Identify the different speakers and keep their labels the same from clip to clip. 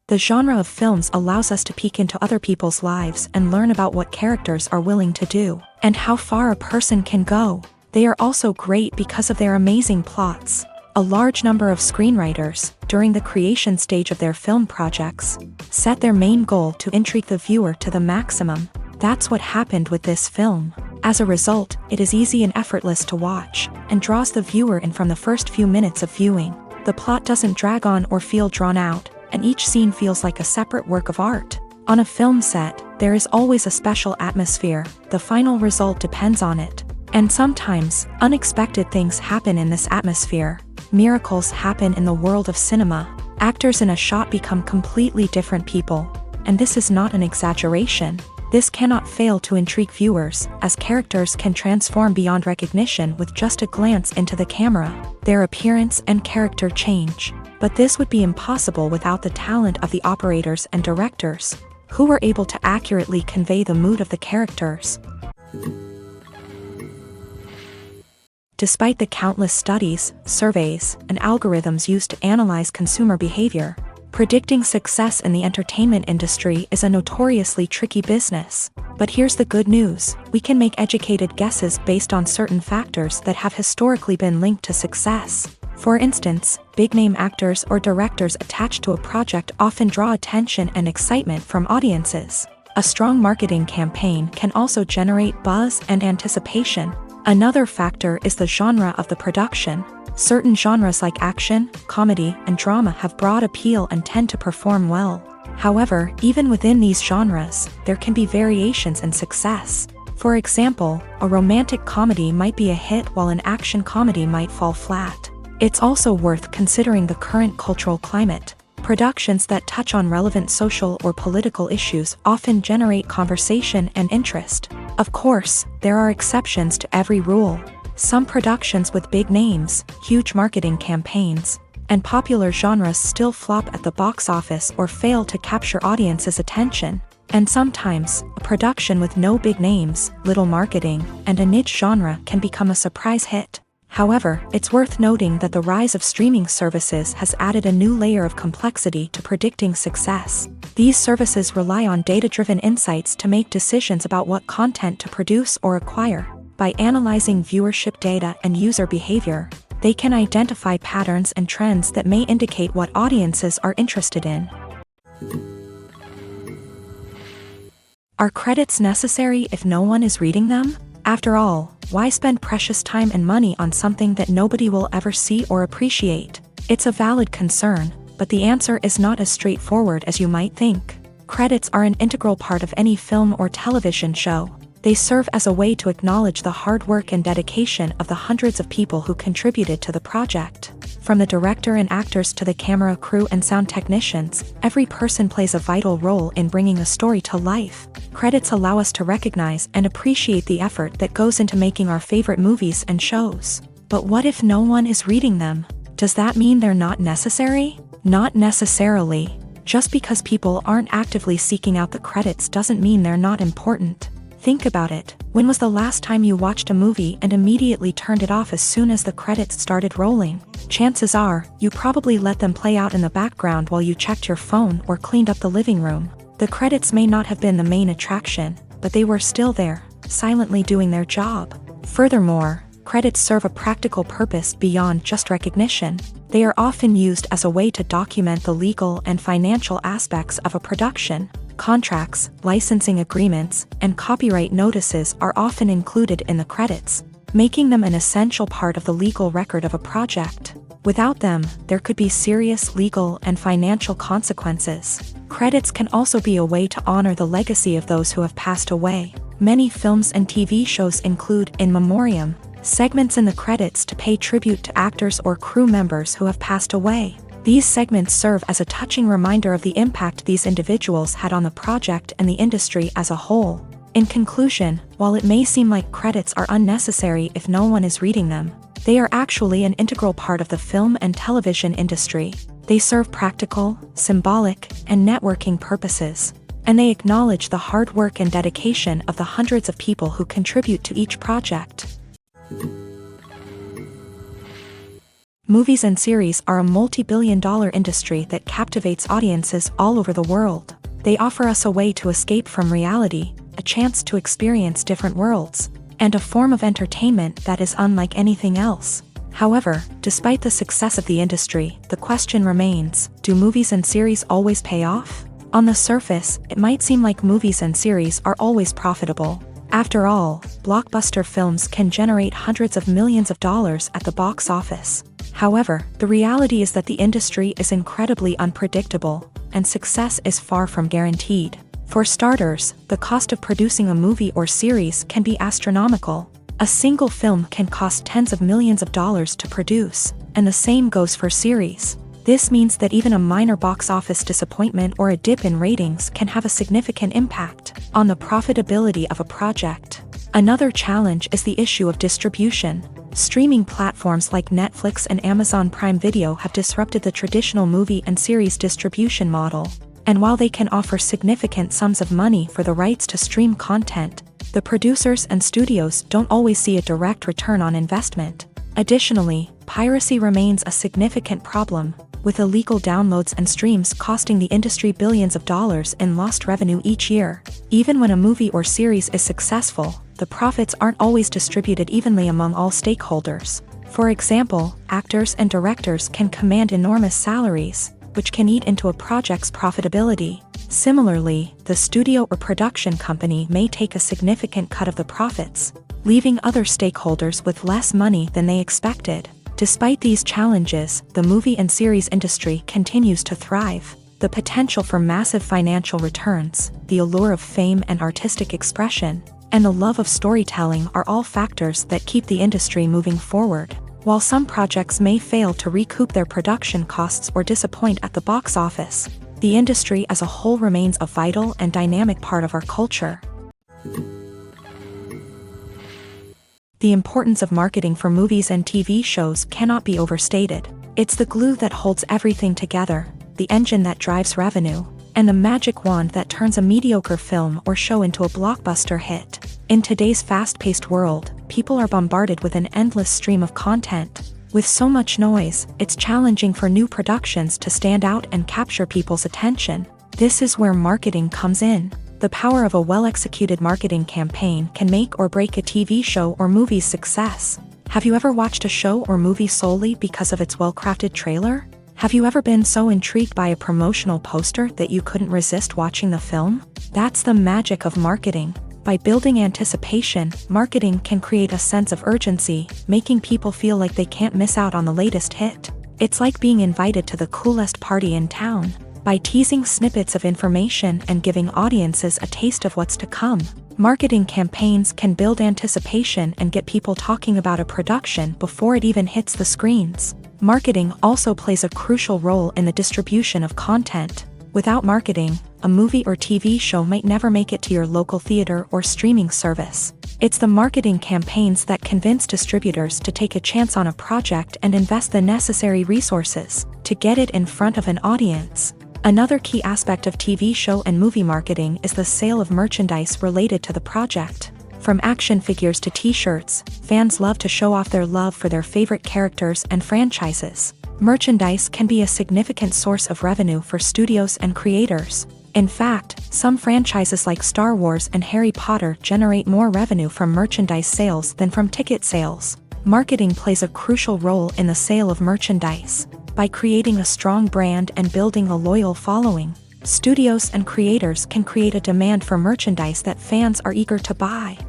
Speaker 1: The genre of films allows us to peek into other people's lives and learn about what characters are willing to do, and how far a person can go. They are also great because of their amazing plots. A large number of screenwriters, during the creation stage of their film projects, set their main goal to intrigue the viewer to the maximum. That's what happened with this film. As a result, it is easy and effortless to watch, and draws the viewer in from the first few minutes of viewing. The plot doesn't drag on or feel drawn out, and each scene feels like a separate work of art. On a film set, there is always a special atmosphere. The final result depends on it. And sometimes, unexpected things happen in this atmosphere. Miracles happen in the world of cinema. Actors in a shot become completely different people. And this is not an exaggeration. This cannot fail to intrigue viewers, as characters can transform beyond recognition with just a glance into the camera. Their appearance and character change. But this would be impossible without the talent of the operators and directors, who were able to accurately convey the mood of the characters. Despite the countless studies, surveys, and algorithms used to analyze consumer behavior, predicting success in the entertainment industry is a notoriously tricky business. But here's the good news: we can make educated guesses based on certain factors that have historically been linked to success. For instance, big-name actors or directors attached to a project often draw attention and excitement from audiences. A strong marketing campaign can also generate buzz and anticipation. Another factor is the genre of the production. Certain genres like action, comedy, and drama have broad appeal and tend to perform well. However, even within these genres, there can be variations in success. For example, a romantic comedy might be a hit while an action comedy might fall flat. It's also worth considering the current cultural climate. Productions that touch on relevant social or political issues often generate conversation and interest. Of course, there are exceptions to every rule. Some productions with big names, huge marketing campaigns, and popular genres still flop at the box office or fail to capture audiences' attention. And sometimes, a production with no big names, little marketing, and a niche genre can become a surprise hit. However, it's worth noting that the rise of streaming services has added a new layer of complexity to predicting success. These services rely on data-driven insights to make decisions about what content to produce or acquire. By analyzing viewership data and user behavior, they can identify patterns and trends that may indicate what audiences are interested in. Are credits necessary if no one is reading them? After all, why spend precious time and money on something that nobody will ever see or appreciate? It's a valid concern, but the answer is not as straightforward as you might think. Credits are an integral part of any film or television show. They serve as a way to acknowledge the hard work and dedication of the hundreds of people who contributed to the project. From the director and actors to the camera crew and sound technicians, every person plays a vital role in bringing a story to life. Credits allow us to recognize and appreciate the effort that goes into making our favorite movies and shows. But what if no one is reading them? Does that mean they're not necessary? Not necessarily. Just because people aren't actively seeking out the credits doesn't mean they're not important. Think about it. When was the last time you watched a movie and immediately turned it off as soon as the credits started rolling? Chances are, you probably let them play out in the background while you checked your phone or cleaned up the living room. The credits may not have been the main attraction, but they were still there, silently doing their job. Furthermore, credits serve a practical purpose beyond just recognition. They are often used as a way to document the legal and financial aspects of a production. Contracts, licensing agreements, and copyright notices are often included in the credits, making them an essential part of the legal record of a project. Without them, there could be serious legal and financial consequences. Credits can also be a way to honor the legacy of those who have passed away. Many films and TV shows include in memoriam segments in the credits to pay tribute to actors or crew members who have passed away. These segments serve as a touching reminder of the impact these individuals had on the project and the industry as a whole. In conclusion, while it may seem like credits are unnecessary if no one is reading them, they are actually an integral part of the film and television industry. They serve practical, symbolic, and networking purposes, and they acknowledge the hard work and dedication of the hundreds of people who contribute to each project. Movies and series are a multi-billion-dollar industry that captivates audiences all over the world. They offer us a way to escape from reality, a chance to experience different worlds, and a form of entertainment that is unlike anything else. However, despite the success of the industry, the question remains, do movies and series always pay off? On the surface, it might seem like movies and series are always profitable. After all, blockbuster films can generate hundreds of millions of dollars at the box office. However, the reality is that the industry is incredibly unpredictable, and success is far from guaranteed. For starters, the cost of producing a movie or series can be astronomical. A single film can cost tens of millions of dollars to produce, and the same goes for series. This means that even a minor box office disappointment or a dip in ratings can have a significant impact on the profitability of a project. Another challenge is the issue of distribution. Streaming platforms like Netflix and Amazon Prime Video have disrupted the traditional movie and series distribution model. And while they can offer significant sums of money for the rights to stream content, the producers and studios don't always see a direct return on investment. Additionally, piracy remains a significant problem, with illegal downloads and streams costing the industry billions of dollars in lost revenue each year. Even when a movie or series is successful, the profits aren't always distributed evenly among all stakeholders. For example, actors and directors can command enormous salaries, which can eat into a project's profitability. Similarly, the studio or production company may take a significant cut of the profits, leaving other stakeholders with less money than they expected. Despite these challenges, the movie and series industry continues to thrive. The potential for massive financial returns, the allure of fame and artistic expression, and the love of storytelling are all factors that keep the industry moving forward. While some projects may fail to recoup their production costs or disappoint at the box office, the industry as a whole remains a vital and dynamic part of our culture. The importance of marketing for movies and TV shows cannot be overstated. It's the glue that holds everything together, the engine that drives revenue, and the magic wand that turns a mediocre film or show into a blockbuster hit. In today's fast-paced world, people are bombarded with an endless stream of content. With so much noise, it's challenging for new productions to stand out and capture people's attention. This is where marketing comes in. The power of a well-executed marketing campaign can make or break a TV show or movie's success. Have you ever watched a show or movie solely because of its well-crafted trailer? Have you ever been so intrigued by a promotional poster that you couldn't resist watching the film? That's the magic of marketing. By building anticipation, marketing can create a sense of urgency, making people feel like they can't miss out on the latest hit. It's like being invited to the coolest party in town. By teasing snippets of information and giving audiences a taste of what's to come, marketing campaigns can build anticipation and get people talking about a production before it even hits the screens. Marketing also plays a crucial role in the distribution of content. Without marketing, a movie or TV show might never make it to your local theater or streaming service. It's the marketing campaigns that convince distributors to take a chance on a project and invest the necessary resources to get it in front of an audience. Another key aspect of TV show and movie marketing is the sale of merchandise related to the project. From action figures to t-shirts, fans love to show off their love for their favorite characters and franchises. Merchandise can be a significant source of revenue for studios and creators. In fact, some franchises like Star Wars and Harry Potter generate more revenue from merchandise sales than from ticket sales. Marketing plays a crucial role in the sale of merchandise. By creating a strong brand and building a loyal following, studios and creators can create a demand for merchandise that fans are eager to buy.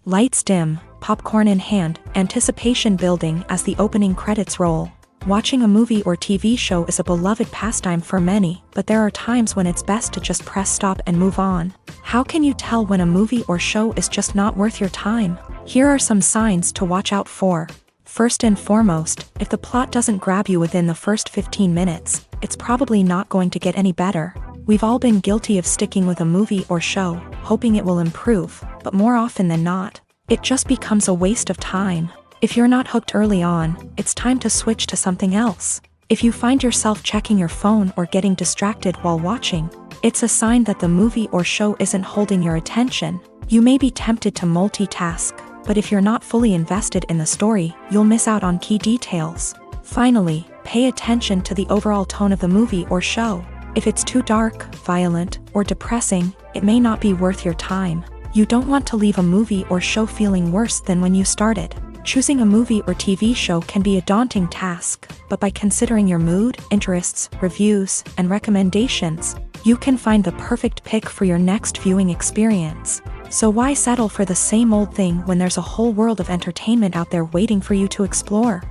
Speaker 1: Lights dim, popcorn in hand, anticipation building as the opening credits roll. Watching a movie or TV show is a beloved pastime for many, but there are times when it's best to just press stop and move on. How can you tell when a movie or show is just not worth your time? Here are some signs to watch out for. First and foremost, if the plot doesn't grab you within the first 15 minutes, it's probably not going to get any better. We've all been guilty of sticking with a movie or show, hoping it will improve, but more often than not, it just becomes a waste of time. If you're not hooked early on, it's time to switch to something else. If you find yourself checking your phone or getting distracted while watching, it's a sign that the movie or show isn't holding your attention. You may be tempted to multitask, but if you're not fully invested in the story, you'll miss out on key details. Finally, pay attention to the overall tone of the movie or show. If it's too dark, violent, or depressing, it may not be worth your time. You don't want to leave a movie or show feeling worse than when you started. Choosing a movie or TV show can be a daunting task, but by considering your mood, interests, reviews, and recommendations, you can find the perfect pick for your next viewing experience. So why settle for the same old thing when there's a whole world of entertainment out there waiting for you to explore?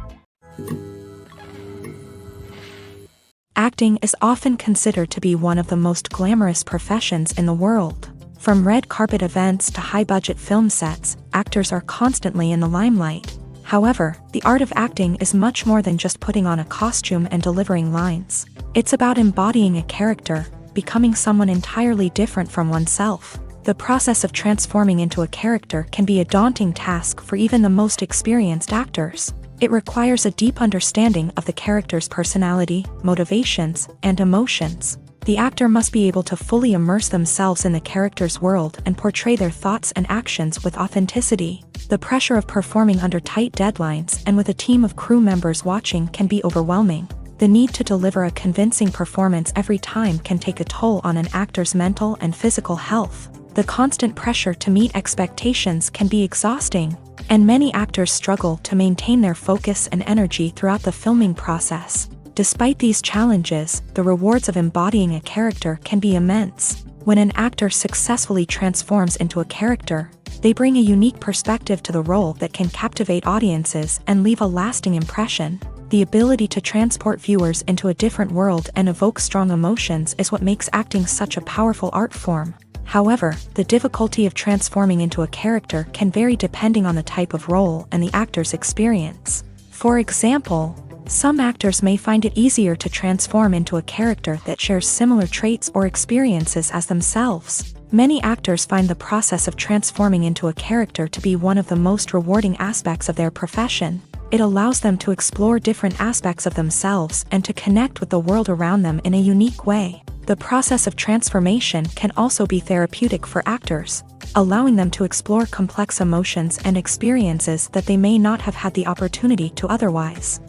Speaker 1: Acting is often considered to be one of the most glamorous professions in the world. From red carpet events to high-budget film sets, actors are constantly in the limelight. However, the art of acting is much more than just putting on a costume and delivering lines. It's about embodying a character, becoming someone entirely different from oneself. The process of transforming into a character can be a daunting task for even the most experienced actors. It requires a deep understanding of the character's personality, motivations, and emotions. The actor must be able to fully immerse themselves in the character's world and portray their thoughts and actions with authenticity. The pressure of performing under tight deadlines and with a team of crew members watching can be overwhelming. The need to deliver a convincing performance every time can take a toll on an actor's mental and physical health. The constant pressure to meet expectations can be exhausting, and many actors struggle to maintain their focus and energy throughout the filming process. Despite these challenges, the rewards of embodying a character can be immense. When an actor successfully transforms into a character, they bring a unique perspective to the role that can captivate audiences and leave a lasting impression. The ability to transport viewers into a different world and evoke strong emotions is what makes acting such a powerful art form. However, the difficulty of transforming into a character can vary depending on the type of role and the actor's experience. For example, some actors may find it easier to transform into a character that shares similar traits or experiences as themselves. Many actors find the process of transforming into a character to be one of the most rewarding aspects of their profession. It allows them to explore different aspects of themselves and to connect with the world around them in a unique way. The process of transformation can also be therapeutic for actors, allowing them to explore complex emotions and experiences that they may not have had the opportunity to otherwise.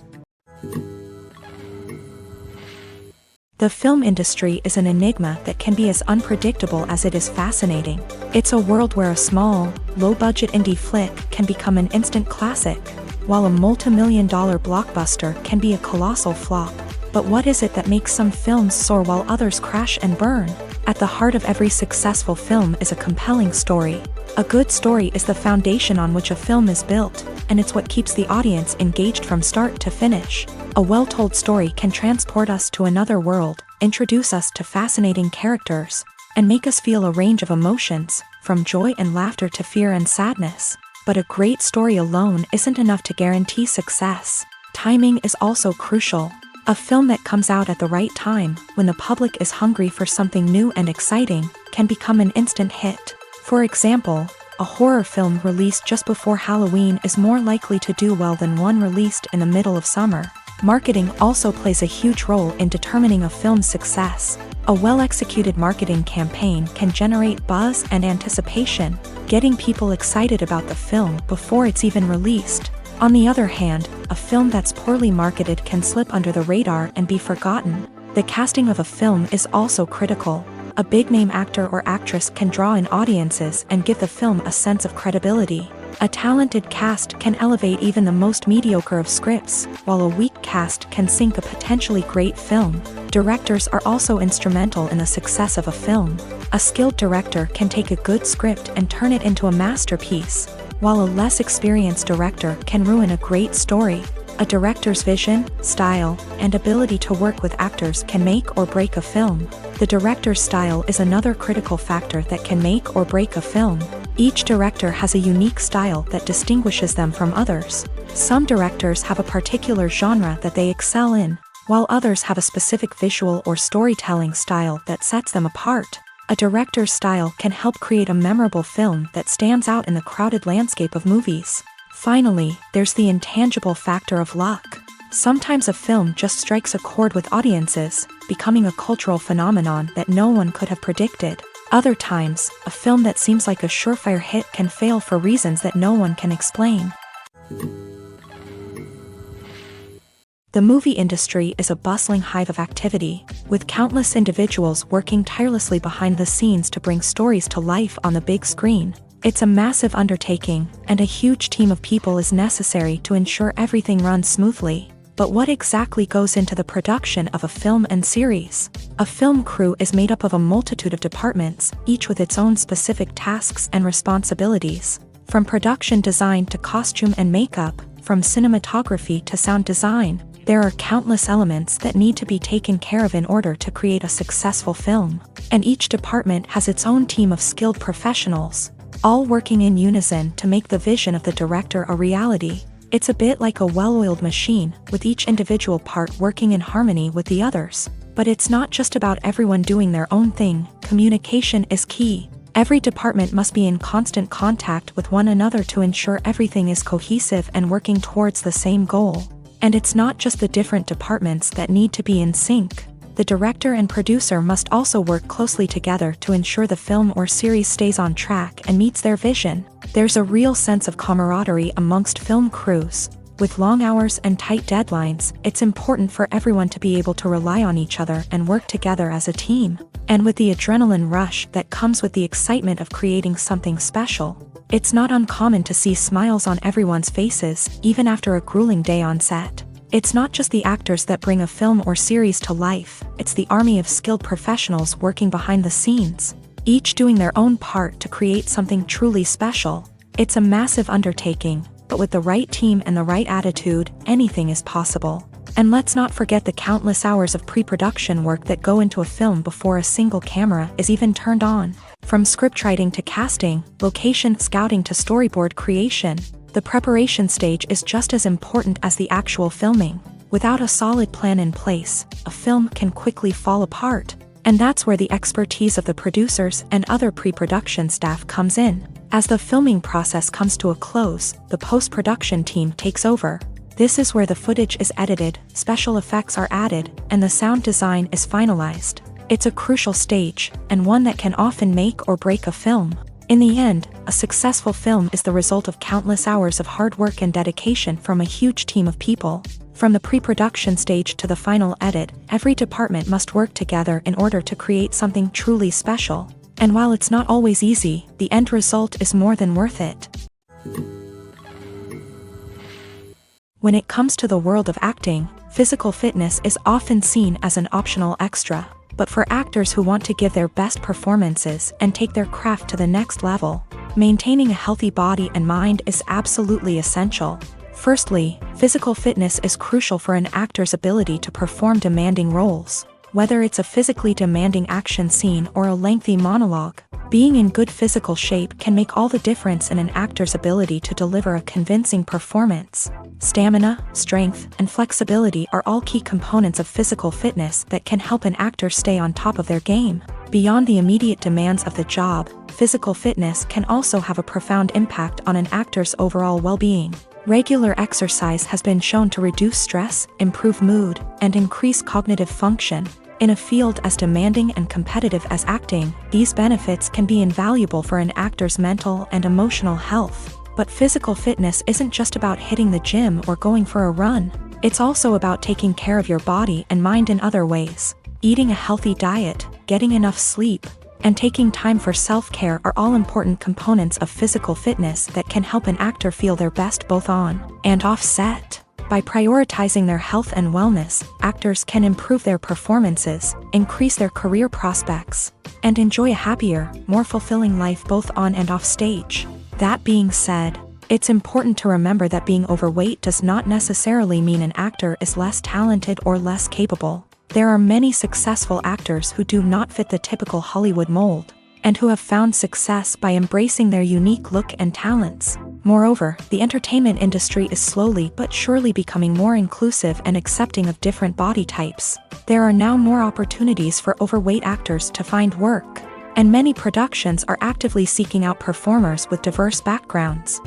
Speaker 1: The film industry is an enigma that can be as unpredictable as it is fascinating. It's a world where a small, low-budget indie flick can become an instant classic, while a multi-million-dollar blockbuster can be a colossal flop. But what is it that makes some films soar while others crash and burn? At the heart of every successful film is a compelling story. A good story is the foundation on which a film is built, and it's what keeps the audience engaged from start to finish. A well-told story can transport us to another world, introduce us to fascinating characters, and make us feel a range of emotions, from joy and laughter to fear and sadness. But a great story alone isn't enough to guarantee success. Timing is also crucial. A film that comes out at the right time, when the public is hungry for something new and exciting, can become an instant hit. For example, a horror film released just before Halloween is more likely to do well than one released in the middle of summer. Marketing also plays a huge role in determining a film's success. A well-executed marketing campaign can generate buzz and anticipation, getting people excited about the film before it's even released. On the other hand, a film that's poorly marketed can slip under the radar and be forgotten. The casting of a film is also critical. a big-name actor or actress can draw in audiences and give the film a sense of credibility. A talented cast can elevate even the most mediocre of scripts, while a weak cast can sink a potentially great film. Directors are also instrumental in the success of a film. A skilled director can take a good script and turn it into a masterpiece, while a less experienced director can ruin a great story. A director's vision, style, and ability to work with actors can make or break a film. The director's style is another critical factor that can make or break a film. Each director has a unique style that distinguishes them from others. Some directors have a particular genre that they excel in, while others have a specific visual or storytelling style that sets them apart. A director's style can help create a memorable film that stands out in the crowded landscape of movies. Finally, there's the intangible factor of luck. Sometimes a film just strikes a chord with audiences, becoming a cultural phenomenon that no one could have predicted. Other times, a film that seems like a surefire hit can fail for reasons that no one can explain. The movie industry is a bustling hive of activity, with countless individuals working tirelessly behind the scenes to bring stories to life on the big screen. It's a massive undertaking, and a huge team of people is necessary to ensure everything runs smoothly. But what exactly goes into the production of a film and series? A film crew is made up of a multitude of departments, each with its own specific tasks and responsibilities. From production design to costume and makeup, from cinematography to sound design, there are countless elements that need to be taken care of in order to create a successful film. And each department has its own team of skilled professionals, all working in unison to make the vision of the director a reality. It's a bit like a well-oiled machine, with each individual part working in harmony with the others. But it's not just about everyone doing their own thing. Communication is key. Every department must be in constant contact with one another to ensure everything is cohesive and working towards the same goal. And it's not just the different departments that need to be in sync. The director and producer must also work closely together to ensure the film or series stays on track and meets their vision. There's a real sense of camaraderie amongst film crews. With long hours and tight deadlines, it's important for everyone to be able to rely on each other and work together as a team. And with the adrenaline rush that comes with the excitement of creating something special, it's not uncommon to see smiles on everyone's faces, even after a grueling day on set. It's not just the actors that bring a film or series to life, it's the army of skilled professionals working behind the scenes, each doing their own part to create something truly special. It's a massive undertaking, but with the right team and the right attitude, anything is possible. And let's not forget the countless hours of pre-production work that go into a film before a single camera is even turned on. From scriptwriting to casting, location scouting to storyboard creation, the preparation stage is just as important as the actual filming. Without a solid plan in place, a film can quickly fall apart. And that's where the expertise of the producers and other pre-production staff comes in. As the filming process comes to a close, the post-production team takes over. This is where the footage is edited, special effects are added, and the sound design is finalized. It's a crucial stage, and one that can often make or break a film. In the end, a successful film is the result of countless hours of hard work and dedication from a huge team of people. From the pre-production stage to the final edit, every department must work together in order to create something truly special. And while it's not always easy, the end result is more than worth it. When it comes to the world of acting, physical fitness is often seen as an optional extra. But for actors who want to give their best performances and take their craft to the next level, maintaining a healthy body and mind is absolutely essential. Firstly, physical fitness is crucial for an actor's ability to perform demanding roles. Whether it's a physically demanding action scene or a lengthy monologue, being in good physical shape can make all the difference in an actor's ability to deliver a convincing performance. Stamina, strength, and flexibility are all key components of physical fitness that can help an actor stay on top of their game. Beyond the immediate demands of the job, physical fitness can also have a profound impact on an actor's overall well-being. Regular exercise has been shown to reduce stress, improve mood, and increase cognitive function. In a field as demanding and competitive as acting, these benefits can be invaluable for an actor's mental and emotional health. But physical fitness isn't just about hitting the gym or going for a run. It's also about taking care of your body and mind in other ways. Eating a healthy diet, getting enough sleep, and taking time for self-care are all important components of physical fitness that can help an actor feel their best both on and off set. By prioritizing their health and wellness, actors can improve their performances, increase their career prospects, and enjoy a happier, more fulfilling life both on and off stage. That being said, it's important to remember that being overweight does not necessarily mean an actor is less talented or less capable. There are many successful actors who do not fit the typical Hollywood mold, and who have found success by embracing their unique look and talents. Moreover, the entertainment industry is slowly but surely becoming more inclusive and accepting of different body types. There are now more opportunities for overweight actors to find work, and many productions are actively seeking out performers with diverse backgrounds.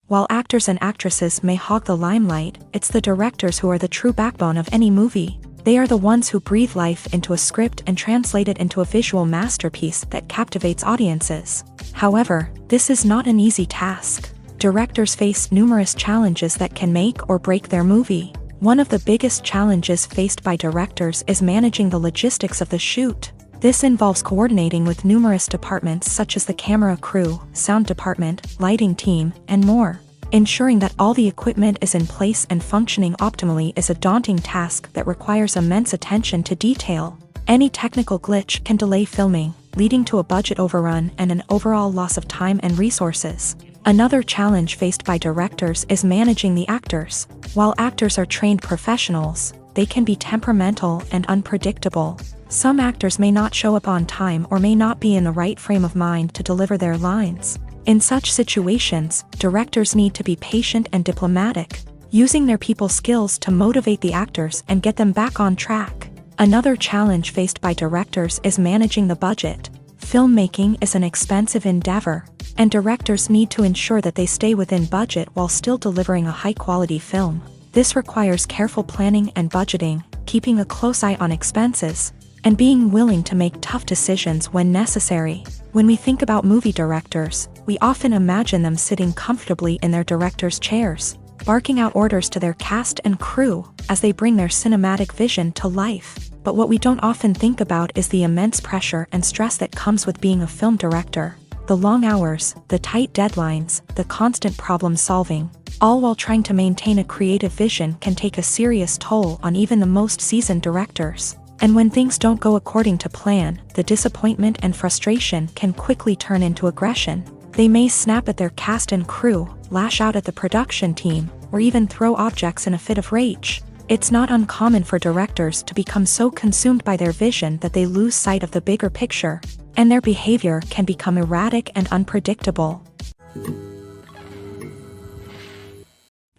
Speaker 1: While actors and actresses may hog the limelight, it's the directors who are the true backbone of any movie. They are the ones who breathe life into a script and translate it into a visual masterpiece that captivates audiences. However, this is not an easy task. Directors face numerous challenges that can make or break their movie. One of the biggest challenges faced by directors is managing the logistics of the shoot. This involves coordinating with numerous departments such as the camera crew, sound department, lighting team, and more. Ensuring that all the equipment is in place and functioning optimally is a daunting task that requires immense attention to detail. Any technical glitch can delay filming, leading to a budget overrun and an overall loss of time and resources. Another challenge faced by directors is managing the actors. While actors are trained professionals, they can be temperamental and unpredictable. Some actors may not show up on time or may not be in the right frame of mind to deliver their lines. In such situations, directors need to be patient and diplomatic, using their people skills to motivate the actors and get them back on track. Another challenge faced by directors is managing the budget. Filmmaking is an expensive endeavor, and directors need to ensure that they stay within budget while still delivering a high-quality film. This requires careful planning and budgeting, keeping a close eye on expenses, and being willing to make tough decisions when necessary. When we think about movie directors, we often imagine them sitting comfortably in their director's chairs, barking out orders to their cast and crew as they bring their cinematic vision to life. But what we don't often think about is the immense pressure and stress that comes with being a film director. The long hours, the tight deadlines, the constant problem solving, all while trying to maintain a creative vision can take a serious toll on even the most seasoned directors. And when things don't go according to plan, the disappointment and frustration can quickly turn into aggression. They may snap at their cast and crew, lash out at the production team, or even throw objects in a fit of rage. It's not uncommon for directors to become so consumed by their vision that they lose sight of the bigger picture, and their behavior can become erratic and unpredictable.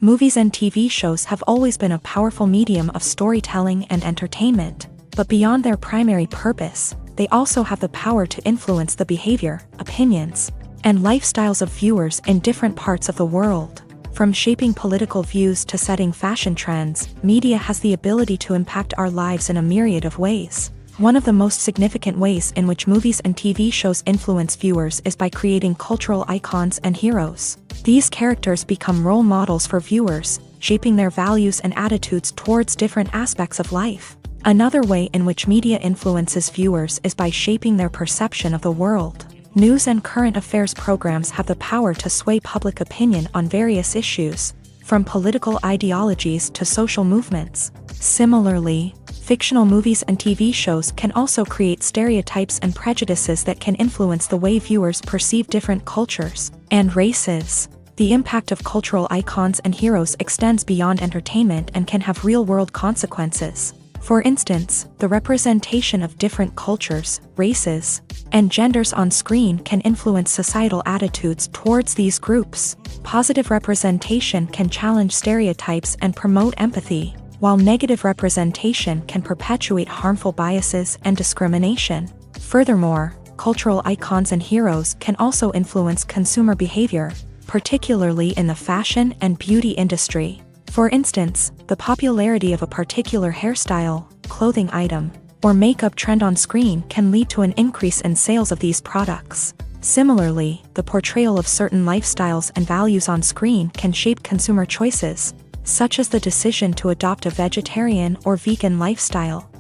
Speaker 1: Movies and TV shows have always been a powerful medium of storytelling and entertainment. But beyond their primary purpose, they also have the power to influence the behavior, opinions, and lifestyles of viewers in different parts of the world. From shaping political views to setting fashion trends, media has the ability to impact our lives in a myriad of ways. One of the most significant ways in which movies and TV shows influence viewers is by creating cultural icons and heroes. These characters become role models for viewers, shaping their values and attitudes towards different aspects of life. Another way in which media influences viewers is by shaping their perception of the world. News and current affairs programs have the power to sway public opinion on various issues, from political ideologies to social movements. Similarly, fictional movies and TV shows can also create stereotypes and prejudices that can influence the way viewers perceive different cultures and races. The impact of cultural icons and heroes extends beyond entertainment and can have real-world consequences. For instance, the representation of different cultures, races, and genders on screen can influence societal attitudes towards these groups. Positive representation can challenge stereotypes and promote empathy, while negative representation can perpetuate harmful biases and discrimination. Furthermore, cultural icons and heroes can also influence consumer behavior, particularly in the fashion and beauty industry. For instance, the popularity of a particular hairstyle, clothing item, or makeup trend on screen can lead to an increase in sales of these products. Similarly, the portrayal of certain lifestyles and values on screen can shape consumer choices, such as the decision to adopt a vegetarian or vegan lifestyle.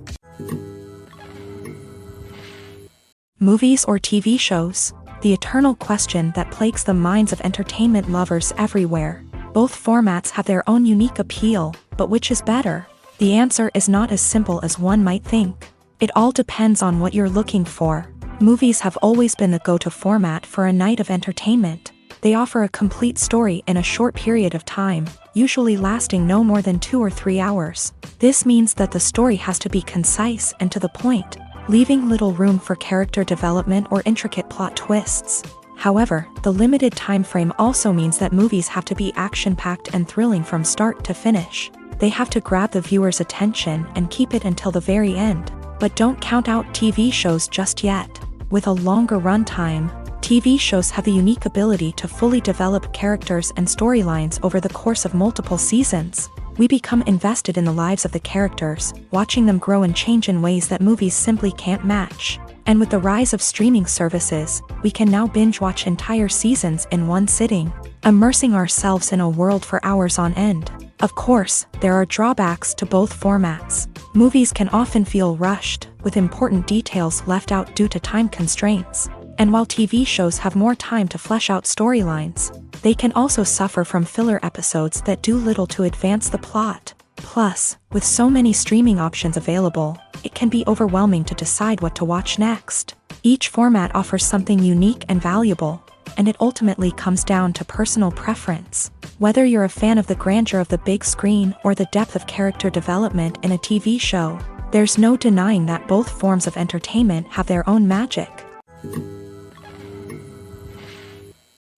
Speaker 1: Movies or TV shows? The eternal question that plagues the minds of entertainment lovers everywhere. Both formats have their own unique appeal, but which is better? The answer is not as simple as one might think. It all depends on what you're looking for. Movies have always been the go-to format for a night of entertainment. They offer a complete story in a short period of time, usually lasting no more than 2 or 3 hours. This means that the story has to be concise and to the point, leaving little room for character development or intricate plot twists. However, the limited time frame also means that movies have to be action-packed and thrilling from start to finish. They have to grab the viewer's attention and keep it until the very end. But don't count out TV shows just yet. With a longer runtime, TV shows have the unique ability to fully develop characters and storylines over the course of multiple seasons. We become invested in the lives of the characters, watching them grow and change in ways that movies simply can't match. And with the rise of streaming services, we can now binge-watch entire seasons in one sitting, immersing ourselves in a world for hours on end. Of course, there are drawbacks to both formats. Movies can often feel rushed, with important details left out due to time constraints. And while TV shows have more time to flesh out storylines, they can also suffer from filler episodes that do little to advance the plot. Plus, with so many streaming options available, it can be overwhelming to decide what to watch next. Each format offers something unique and valuable, and it ultimately comes down to personal preference. Whether you're a fan of the grandeur of the big screen or the depth of character development in a TV show, there's no denying that both forms of entertainment have their own magic.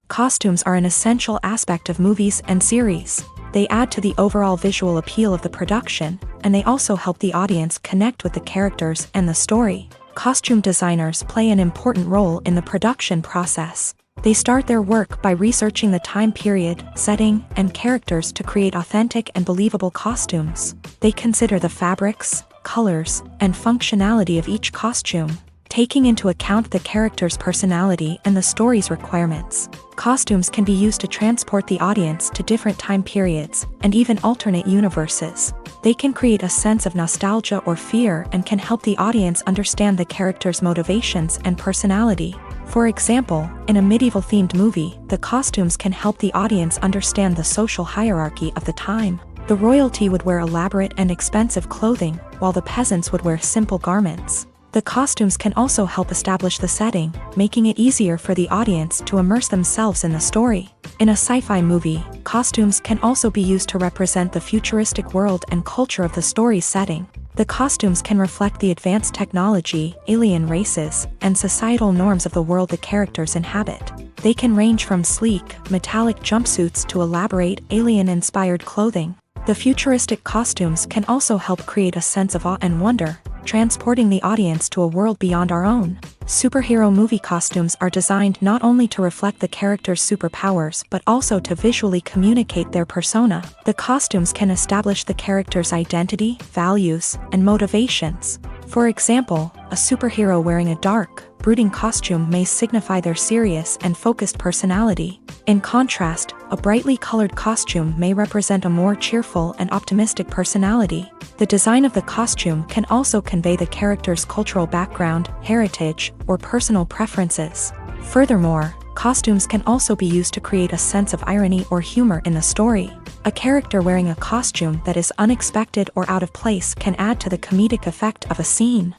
Speaker 1: Costumes are an essential aspect of movies and series. They add to the overall visual appeal of the production, and they also help the audience connect with the characters and the story. Costume designers play an important role in the production process. They start their work by researching the time period, setting, and characters to create authentic and believable costumes. They consider the fabrics, colors, and functionality of each costume, taking into account the character's personality and the story's requirements. Costumes can be used to transport the audience to different time periods and even alternate universes. They can create a sense of nostalgia or fear and can help the audience understand the character's motivations and personality. For example, in a medieval-themed movie, the costumes can help the audience understand the social hierarchy of the time. The royalty would wear elaborate and expensive clothing, while the peasants would wear simple garments. The costumes can also help establish the setting, making it easier for the audience to immerse themselves in the story. In a sci-fi movie, costumes can also be used to represent the futuristic world and culture of the story's setting. The costumes can reflect the advanced technology, alien races, and societal norms of the world the characters inhabit. They can range from sleek, metallic jumpsuits to elaborate, alien-inspired clothing. The futuristic costumes can also help create a sense of awe and wonder, transporting the audience to a world beyond our own. Superhero movie costumes are designed not only to reflect the character's superpowers but also to visually communicate their persona. The costumes can establish the character's identity, values, and motivations. For example, a superhero wearing a dark, brooding costume may signify their serious and focused personality. In contrast, a brightly colored costume may represent a more cheerful and optimistic personality. The design of the costume can also convey the character's cultural background, heritage, or personal preferences. Furthermore, costumes can also be used to create a sense of irony or humor in the story. A character wearing a costume that is unexpected or out of place can add to the comedic effect of a scene.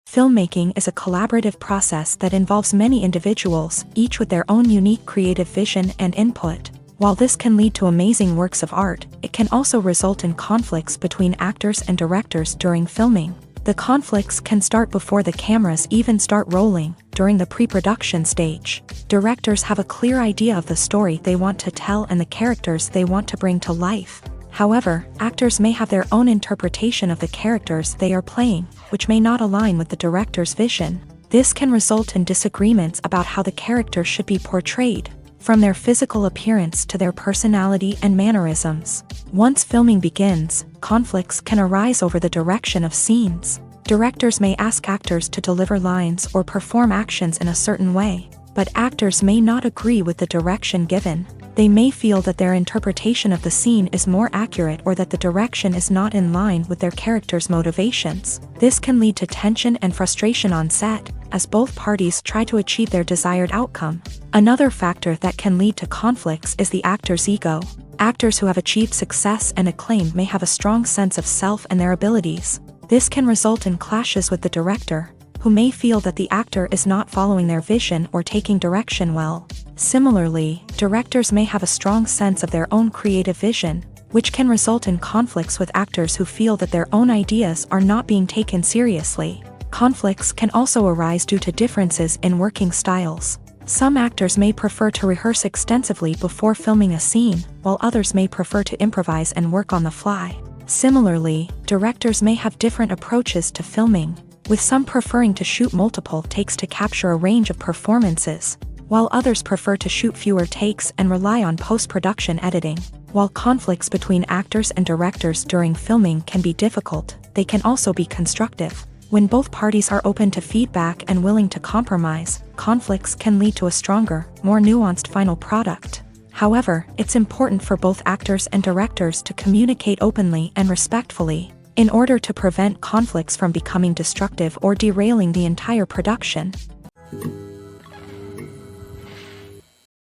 Speaker 1: Filmmaking is a collaborative process that involves many individuals, each with their own unique creative vision and input. While this can lead to amazing works of art, it can also result in conflicts between actors and directors during filming. The conflicts can start before the cameras even start rolling, during the pre-production stage. Directors have a clear idea of the story they want to tell and the characters they want to bring to life. However, actors may have their own interpretation of the characters they are playing, which may not align with the director's vision. This can result in disagreements about how the character should be portrayed, from their physical appearance to their personality and mannerisms. Once filming begins, conflicts can arise over the direction of scenes. Directors may ask actors to deliver lines or perform actions in a certain way, but actors may not agree with the direction given. They may feel that their interpretation of the scene is more accurate or that the direction is not in line with their character's motivations. This can lead to tension and frustration on set, as both parties try to achieve their desired outcome. Another factor that can lead to conflicts is the actor's ego. Actors who have achieved success and acclaim may have a strong sense of self and their abilities. This can result in clashes with the director, who may feel that the actor is not following their vision or taking direction well. Similarly, directors may have a strong sense of their own creative vision, which can result in conflicts with actors who feel that their own ideas are not being taken seriously. Conflicts can also arise due to differences in working styles. Some actors may prefer to rehearse extensively before filming a scene, while others may prefer to improvise and work on the fly. Similarly, directors may have different approaches to filming, with some preferring to shoot multiple takes to capture a range of performances, while others prefer to shoot fewer takes and rely on post-production editing. While conflicts between actors and directors during filming can be difficult, they can also be constructive. When both parties are open to feedback and willing to compromise, conflicts can lead to a stronger, more nuanced final product. However, it's important for both actors and directors to communicate openly and respectfully, in order to prevent conflicts from becoming destructive or derailing the entire production.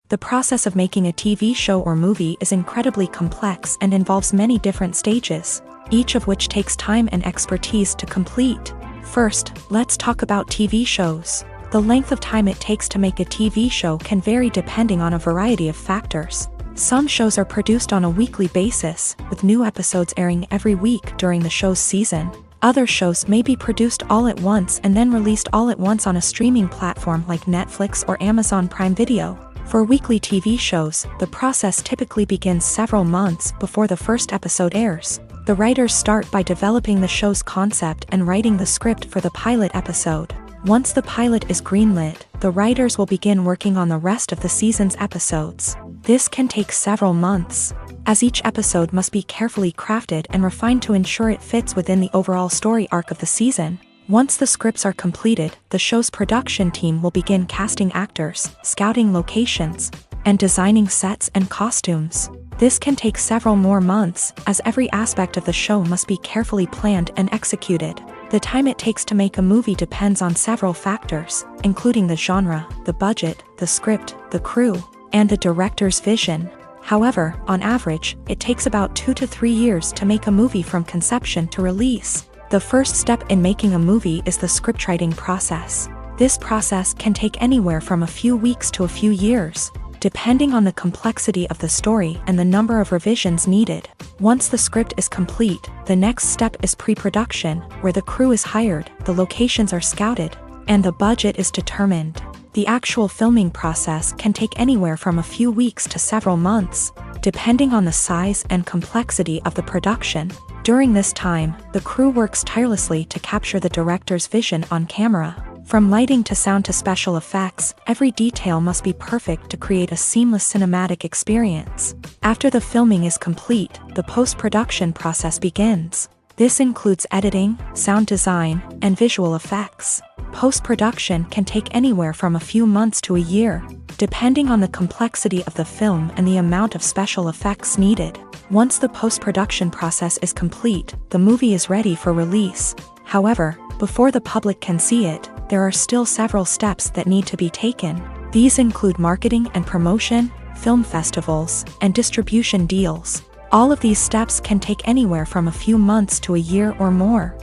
Speaker 1: The process of making a TV show or movie is incredibly complex and involves many different stages, each of which takes time and expertise to complete. First, let's talk about TV shows. The length of time it takes to make a TV show can vary depending on a variety of factors. Some shows are produced on a weekly basis, with new episodes airing every week during the show's season. Other shows may be produced all at once and then released all at once on a streaming platform like Netflix or Amazon Prime Video. For weekly TV shows, the process typically begins several months before the first episode airs. The writers start by developing the show's concept and writing the script for the pilot episode. Once the pilot is greenlit, the writers will begin working on the rest of the season's episodes. This can take several months, as each episode must be carefully crafted and refined to ensure it fits within the overall story arc of the season. Once the scripts are completed, the show's production team will begin casting actors, scouting locations, and designing sets and costumes. This can take several more months, as every aspect of the show must be carefully planned and executed. The time it takes to make a movie depends on several factors, including the genre, the budget, the script, the crew, and the director's vision. However, on average, it takes about 2 to 3 years to make a movie from conception to release. The first step in making a movie is the scriptwriting process. This process can take anywhere from a few weeks to a few years, depending on the complexity of the story and the number of revisions needed. Once the script is complete, the next step is pre-production, where the crew is hired, the locations are scouted, and the budget is determined. The actual filming process can take anywhere from a few weeks to several months, depending on the size and complexity of the production. During this time, the crew works tirelessly to capture the director's vision on camera. From lighting to sound to special effects, every detail must be perfect to create a seamless cinematic experience. After the filming is complete, the post-production process begins. This includes editing, sound design, and visual effects. Post-production can take anywhere from a few months to a year, depending on the complexity of the film and the amount of special effects needed. Once the post-production process is complete, the movie is ready for release. However, before the public can see it, there are still several steps that need to be taken. These include marketing and promotion, film festivals, and distribution deals. All of these steps can take anywhere from a few months to a year or more.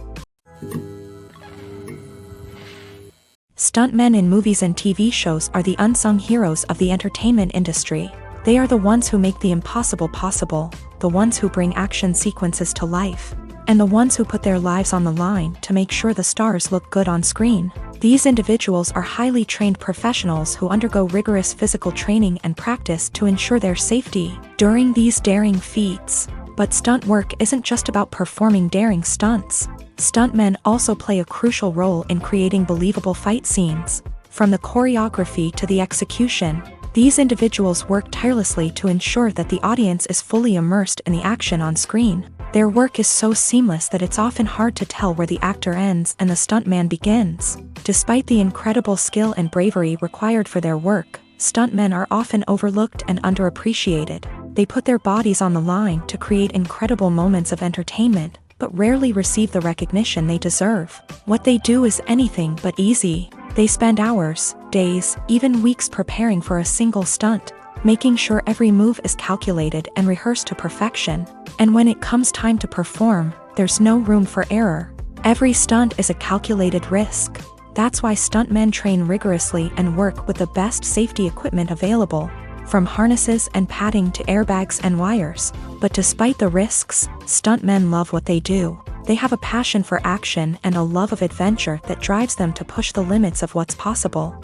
Speaker 1: Stuntmen in movies and TV shows are the unsung heroes of the entertainment industry. They are the ones who make the impossible possible, the ones who bring action sequences to life, and the ones who put their lives on the line to make sure the stars look good on screen. These individuals are highly trained professionals who undergo rigorous physical training and practice to ensure their safety during these daring feats. But stunt work isn't just about performing daring stunts. Stuntmen also play a crucial role in creating believable fight scenes. From the choreography to the execution, these individuals work tirelessly to ensure that the audience is fully immersed in the action on screen. Their work is so seamless that it's often hard to tell where the actor ends and the stuntman begins. Despite the incredible skill and bravery required for their work, stuntmen are often overlooked and underappreciated. They put their bodies on the line to create incredible moments of entertainment, but rarely receive the recognition they deserve. What they do is anything but easy. They spend hours, days, even weeks preparing for a single stunt, making sure every move is calculated and rehearsed to perfection. And when it comes time to perform, there's no room for error. Every stunt is a calculated risk. That's why stuntmen train rigorously and work with the best safety equipment available, from harnesses and padding to airbags and wires. But despite the risks, stuntmen love what they do. They have a passion for action and a love of adventure that drives them to push the limits of what's possible.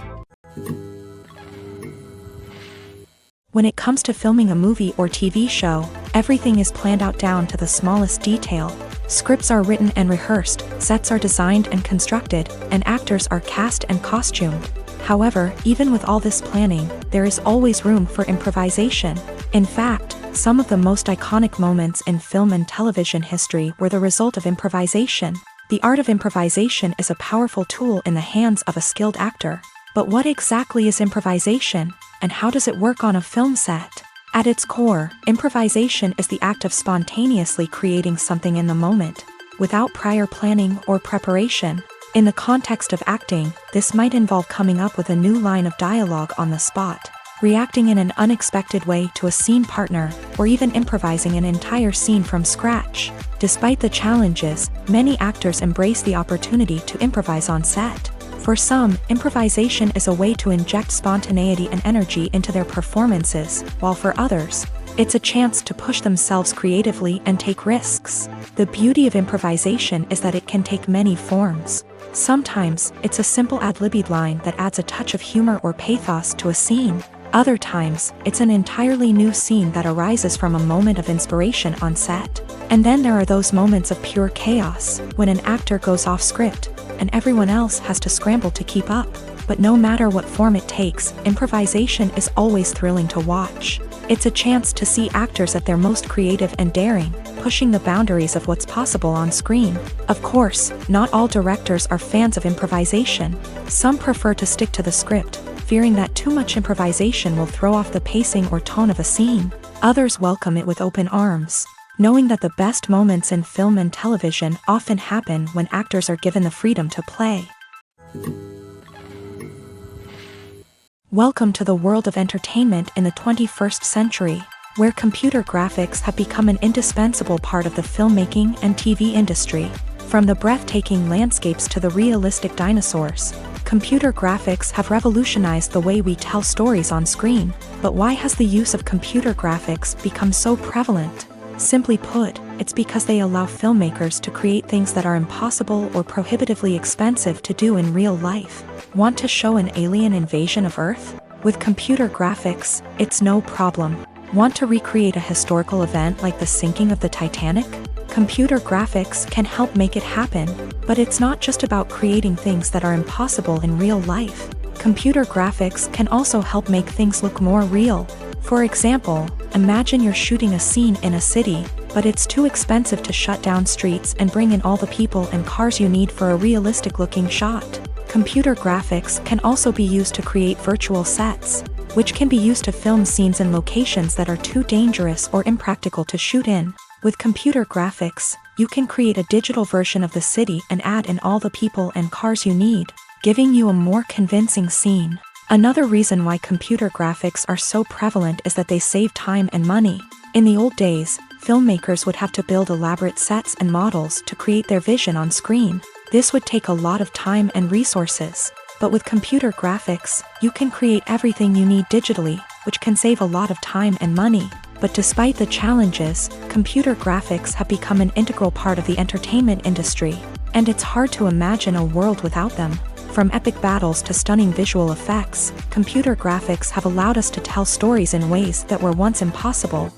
Speaker 1: When it comes to filming a movie or TV show, everything is planned out down to the smallest detail. Scripts are written and rehearsed, sets are designed and constructed, and actors are cast and costumed. However, even with all this planning, there is always room for improvisation. In fact, some of the most iconic moments in film and television history were the result of improvisation. The art of improvisation is a powerful tool in the hands of a skilled actor. But what exactly is improvisation, and how does it work on a film set? At its core, improvisation is the act of spontaneously creating something in the moment, without prior planning or preparation. In the context of acting, this might involve coming up with a new line of dialogue on the spot, reacting in an unexpected way to a scene partner, or even improvising an entire scene from scratch. Despite the challenges, many actors embrace the opportunity to improvise on set. For some, improvisation is a way to inject spontaneity and energy into their performances, while for others, it's a chance to push themselves creatively and take risks. The beauty of improvisation is that it can take many forms. Sometimes, it's a simple ad-libbed line that adds a touch of humor or pathos to a scene. Other times, it's an entirely new scene that arises from a moment of inspiration on set. And then there are those moments of pure chaos, when an actor goes off script, and everyone else has to scramble to keep up. But no matter what form it takes, improvisation is always thrilling to watch. It's a chance to see actors at their most creative and daring, pushing the boundaries of what's possible on screen. Of course, not all directors are fans of improvisation. Some prefer to stick to the script, fearing that too much improvisation will throw off the pacing or tone of a scene. Others welcome it with open arms, knowing that the best moments in film and television often happen when actors are given the freedom to play. Welcome to the world of entertainment in the 21st century, where computer graphics have become an indispensable part of the filmmaking and TV industry. From the breathtaking landscapes to the realistic dinosaurs, computer graphics have revolutionized the way we tell stories on screen. But why has the use of computer graphics become so prevalent? Simply put, it's because they allow filmmakers to create things that are impossible or prohibitively expensive to do in real life. Want to show an alien invasion of Earth? With computer graphics, it's no problem. Want to recreate a historical event like the sinking of the Titanic? Computer graphics can help make it happen. But it's not just about creating things that are impossible in real life. Computer graphics can also help make things look more real. For example, imagine you're shooting a scene in a city, but it's too expensive to shut down streets and bring in all the people and cars you need for a realistic-looking shot. Computer graphics can also be used to create virtual sets, which can be used to film scenes in locations that are too dangerous or impractical to shoot in. With computer graphics, you can create a digital version of the city and add in all the people and cars you need, giving you a more convincing scene. Another reason why computer graphics are so prevalent is that they save time and money. In the old days, filmmakers would have to build elaborate sets and models to create their vision on screen. This would take a lot of time and resources. But with computer graphics, you can create everything you need digitally, which can save a lot of time and money. But despite the challenges, computer graphics have become an integral part of the entertainment industry, and it's hard to imagine a world without them. From epic battles to stunning visual effects, computer graphics have allowed us to tell stories in ways that were once impossible.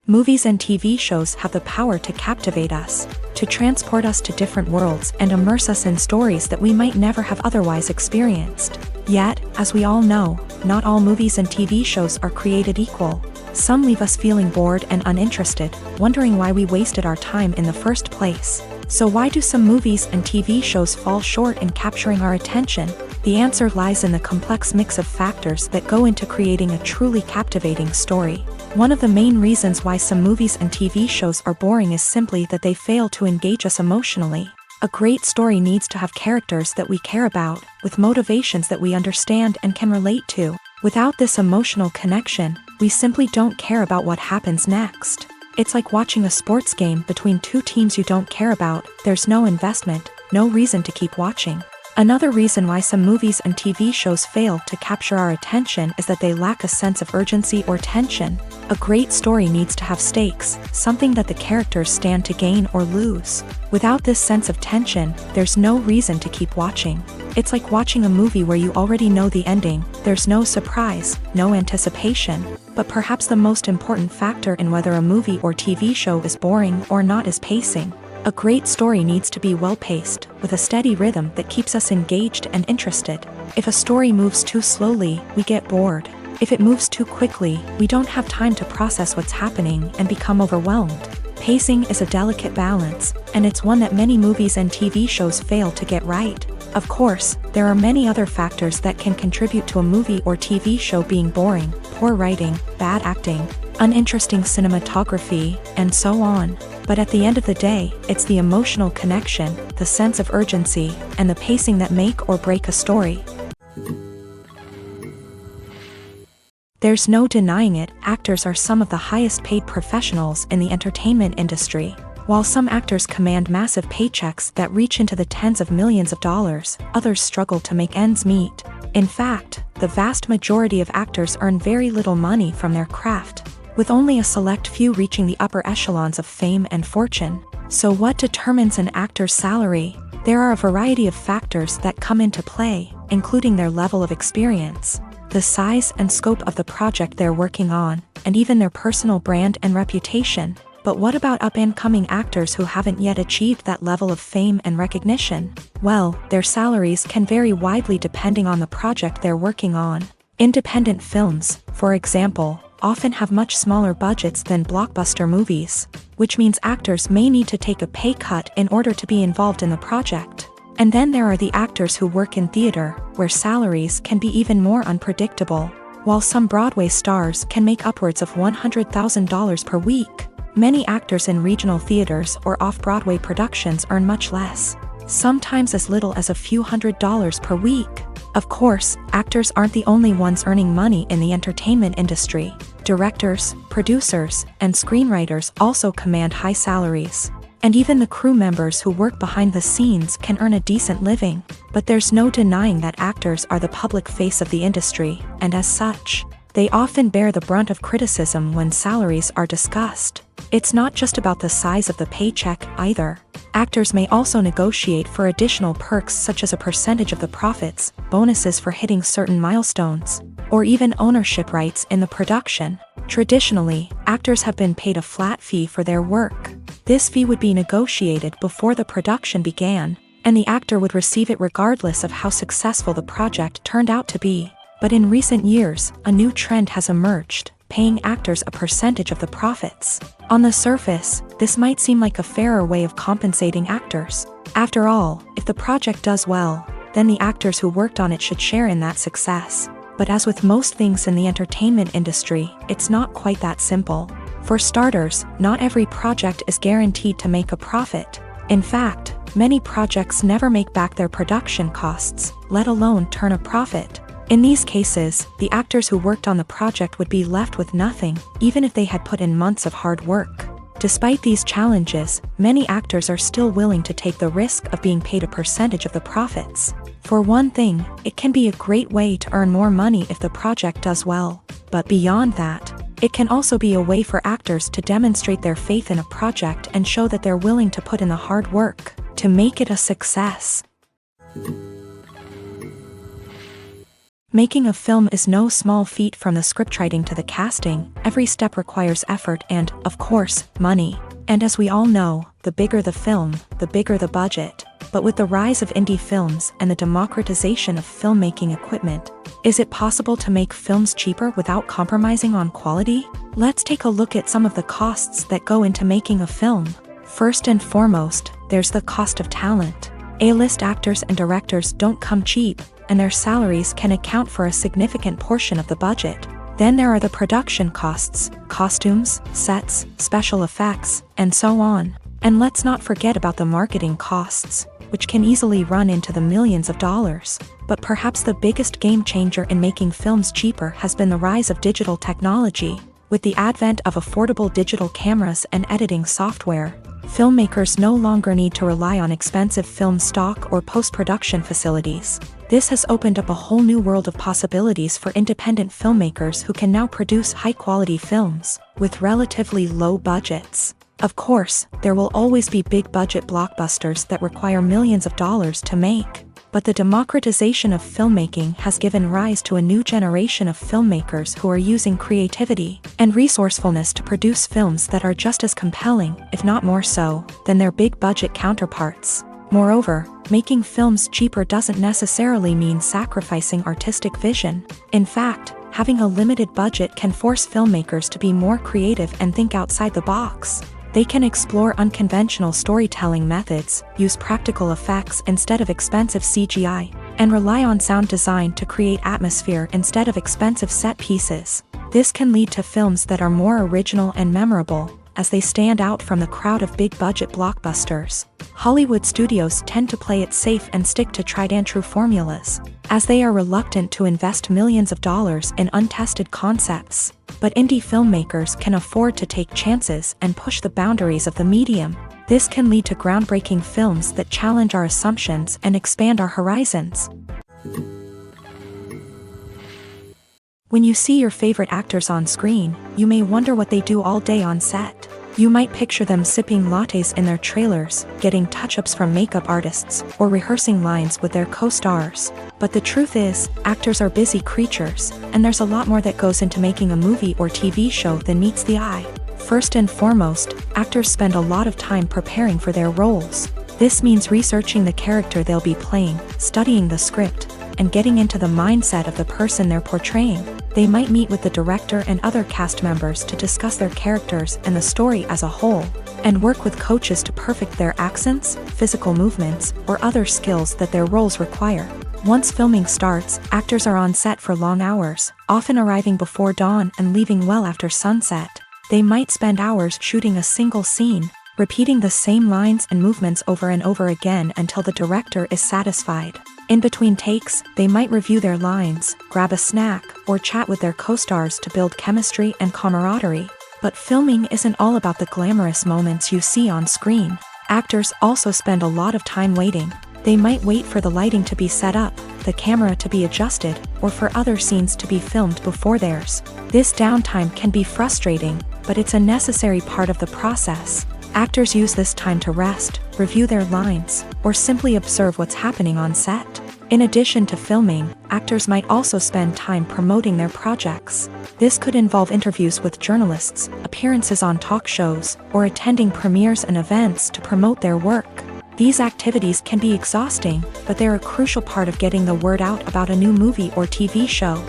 Speaker 1: Movies and TV shows have the power to captivate us, to transport us to different worlds and immerse us in stories that we might never have otherwise experienced. Yet, as we all know, not all movies and TV shows are created equal. Some leave us feeling bored and uninterested, wondering why we wasted our time in the first place. So why do some movies and TV shows fall short in capturing our attention? The answer lies in the complex mix of factors that go into creating a truly captivating story. One of the main reasons why some movies and TV shows are boring is simply that they fail to engage us emotionally. A great story needs to have characters that we care about, with motivations that we understand and can relate to. Without this emotional connection, we simply don't care about what happens next. It's like watching a sports game between two teams you don't care about. There's no investment, no reason to keep watching. Another reason why some movies and TV shows fail to capture our attention is that they lack a sense of urgency or tension. A great story needs to have stakes, something that the characters stand to gain or lose. Without this sense of tension, there's no reason to keep watching. It's like watching a movie where you already know the ending. There's no surprise, no anticipation. But perhaps the most important factor in whether a movie or TV show is boring or not is pacing. A great story needs to be well-paced, with a steady rhythm that keeps us engaged and interested. If a story moves too slowly, we get bored. If it moves too quickly, we don't have time to process what's happening and become overwhelmed. Pacing is a delicate balance, and it's one that many movies and TV shows fail to get right. Of course, there are many other factors that can contribute to a movie or TV show being boring: poor writing, bad acting, uninteresting cinematography, and so on. But at the end of the day, it's the emotional connection, the sense of urgency, and the pacing that make or break a story. There's no denying it, actors are some of the highest paid professionals in the entertainment industry. While some actors command massive paychecks that reach into the tens of millions of dollars, others struggle to make ends meet. In fact, the vast majority of actors earn very little money from their craft, with only a select few reaching the upper echelons of fame and fortune. So what determines an actor's salary? There are a variety of factors that come into play, including their level of experience, the size and scope of the project they're working on, and even their personal brand and reputation. But what about up-and-coming actors who haven't yet achieved that level of fame and recognition? Well, their salaries can vary widely depending on the project they're working on. Independent films, for example, often have much smaller budgets than blockbuster movies, which means actors may need to take a pay cut in order to be involved in the project. And then there are the actors who work in theater, where salaries can be even more unpredictable. While some Broadway stars can make upwards of $100,000 per week, many actors in regional theaters or off-Broadway productions earn much less, sometimes as little as a few $100s per week. Of course, actors aren't the only ones earning money in the entertainment industry. Directors, producers, and screenwriters also command high salaries. And even the crew members who work behind the scenes can earn a decent living. But there's no denying that actors are the public face of the industry, and as such, they often bear the brunt of criticism when salaries are discussed. It's not just about the size of the paycheck, either. Actors may also negotiate for additional perks such as a percentage of the profits, bonuses for hitting certain milestones, or even ownership rights in the production. Traditionally, actors have been paid a flat fee for their work. This fee would be negotiated before the production began, and the actor would receive it regardless of how successful the project turned out to be. But in recent years, a new trend has emerged, paying actors a percentage of the profits. On the surface, this might seem like a fairer way of compensating actors. After all, if the project does well, then the actors who worked on it should share in that success. But as with most things in the entertainment industry, it's not quite that simple. For starters, not every project is guaranteed to make a profit. In fact, many projects never make back their production costs, let alone turn a profit. In these cases, the actors who worked on the project would be left with nothing, even if they had put in months of hard work. Despite these challenges, many actors are still willing to take the risk of being paid a percentage of the profits. For one thing, it can be a great way to earn more money if the project does well. But beyond that, it can also be a way for actors to demonstrate their faith in a project and show that they're willing to put in the hard work to make it a success. Making a film is no small feat. From the scriptwriting to the casting, every step requires effort and, of course, money. And as we all know, the bigger the film, the bigger the budget. But with the rise of indie films and the democratization of filmmaking equipment, is it possible to make films cheaper without compromising on quality? Let's take a look at some of the costs that go into making a film. First and foremost, there's the cost of talent. A-list actors and directors don't come cheap, and their salaries can account for a significant portion of the budget. Then there are the production costs, costumes, sets, special effects, and so on. And let's not forget about the marketing costs, which can easily run into the millions of dollars. But perhaps the biggest game changer in making films cheaper has been the rise of digital technology. With the advent of affordable digital cameras and editing software, filmmakers no longer need to rely on expensive film stock or post-production facilities. This has opened up a whole new world of possibilities for independent filmmakers who can now produce high-quality films with relatively low budgets. Of course, there will always be big-budget blockbusters that require millions of dollars to make. But the democratization of filmmaking has given rise to a new generation of filmmakers who are using creativity and resourcefulness to produce films that are just as compelling, if not more so, than their big-budget counterparts. Moreover, making films cheaper doesn't necessarily mean sacrificing artistic vision. In fact, having a limited budget can force filmmakers to be more creative and think outside the box. They can explore unconventional storytelling methods, use practical effects instead of expensive CGI, and rely on sound design to create atmosphere instead of expensive set pieces. This can lead to films that are more original and memorable, as they stand out from the crowd of big-budget blockbusters. Hollywood studios tend to play it safe and stick to tried-and-true formulas, as they are reluctant to invest millions of dollars in untested concepts. But indie filmmakers can afford to take chances and push the boundaries of the medium. This can lead to groundbreaking films that challenge our assumptions and expand our horizons. When you see your favorite actors on screen, you may wonder what they do all day on set. You might picture them sipping lattes in their trailers, getting touch-ups from makeup artists, or rehearsing lines with their co-stars. But the truth is, actors are busy creatures, and there's a lot more that goes into making a movie or TV show than meets the eye. First and foremost, actors spend a lot of time preparing for their roles. This means researching the character they'll be playing, studying the script, and getting into the mindset of the person they're portraying. They might meet with the director and other cast members to discuss their characters and the story as a whole, and work with coaches to perfect their accents, physical movements, or other skills that their roles require. Once filming starts, actors are on set for long hours, often arriving before dawn and leaving well after sunset. They might spend hours shooting a single scene, repeating the same lines and movements over and over again until the director is satisfied. In between takes, they might review their lines, grab a snack, or chat with their co-stars to build chemistry and camaraderie. But filming isn't all about the glamorous moments you see on screen. Actors also spend a lot of time waiting. They might wait for the lighting to be set up, the camera to be adjusted, or for other scenes to be filmed before theirs. This downtime can be frustrating, but it's a necessary part of the process. Actors use this time to rest, review their lines, or simply observe what's happening on set. In addition to filming, actors might also spend time promoting their projects. This could involve interviews with journalists, appearances on talk shows, or attending premieres and events to promote their work. These activities can be exhausting, but they're a crucial part of getting the word out about a new movie or TV show.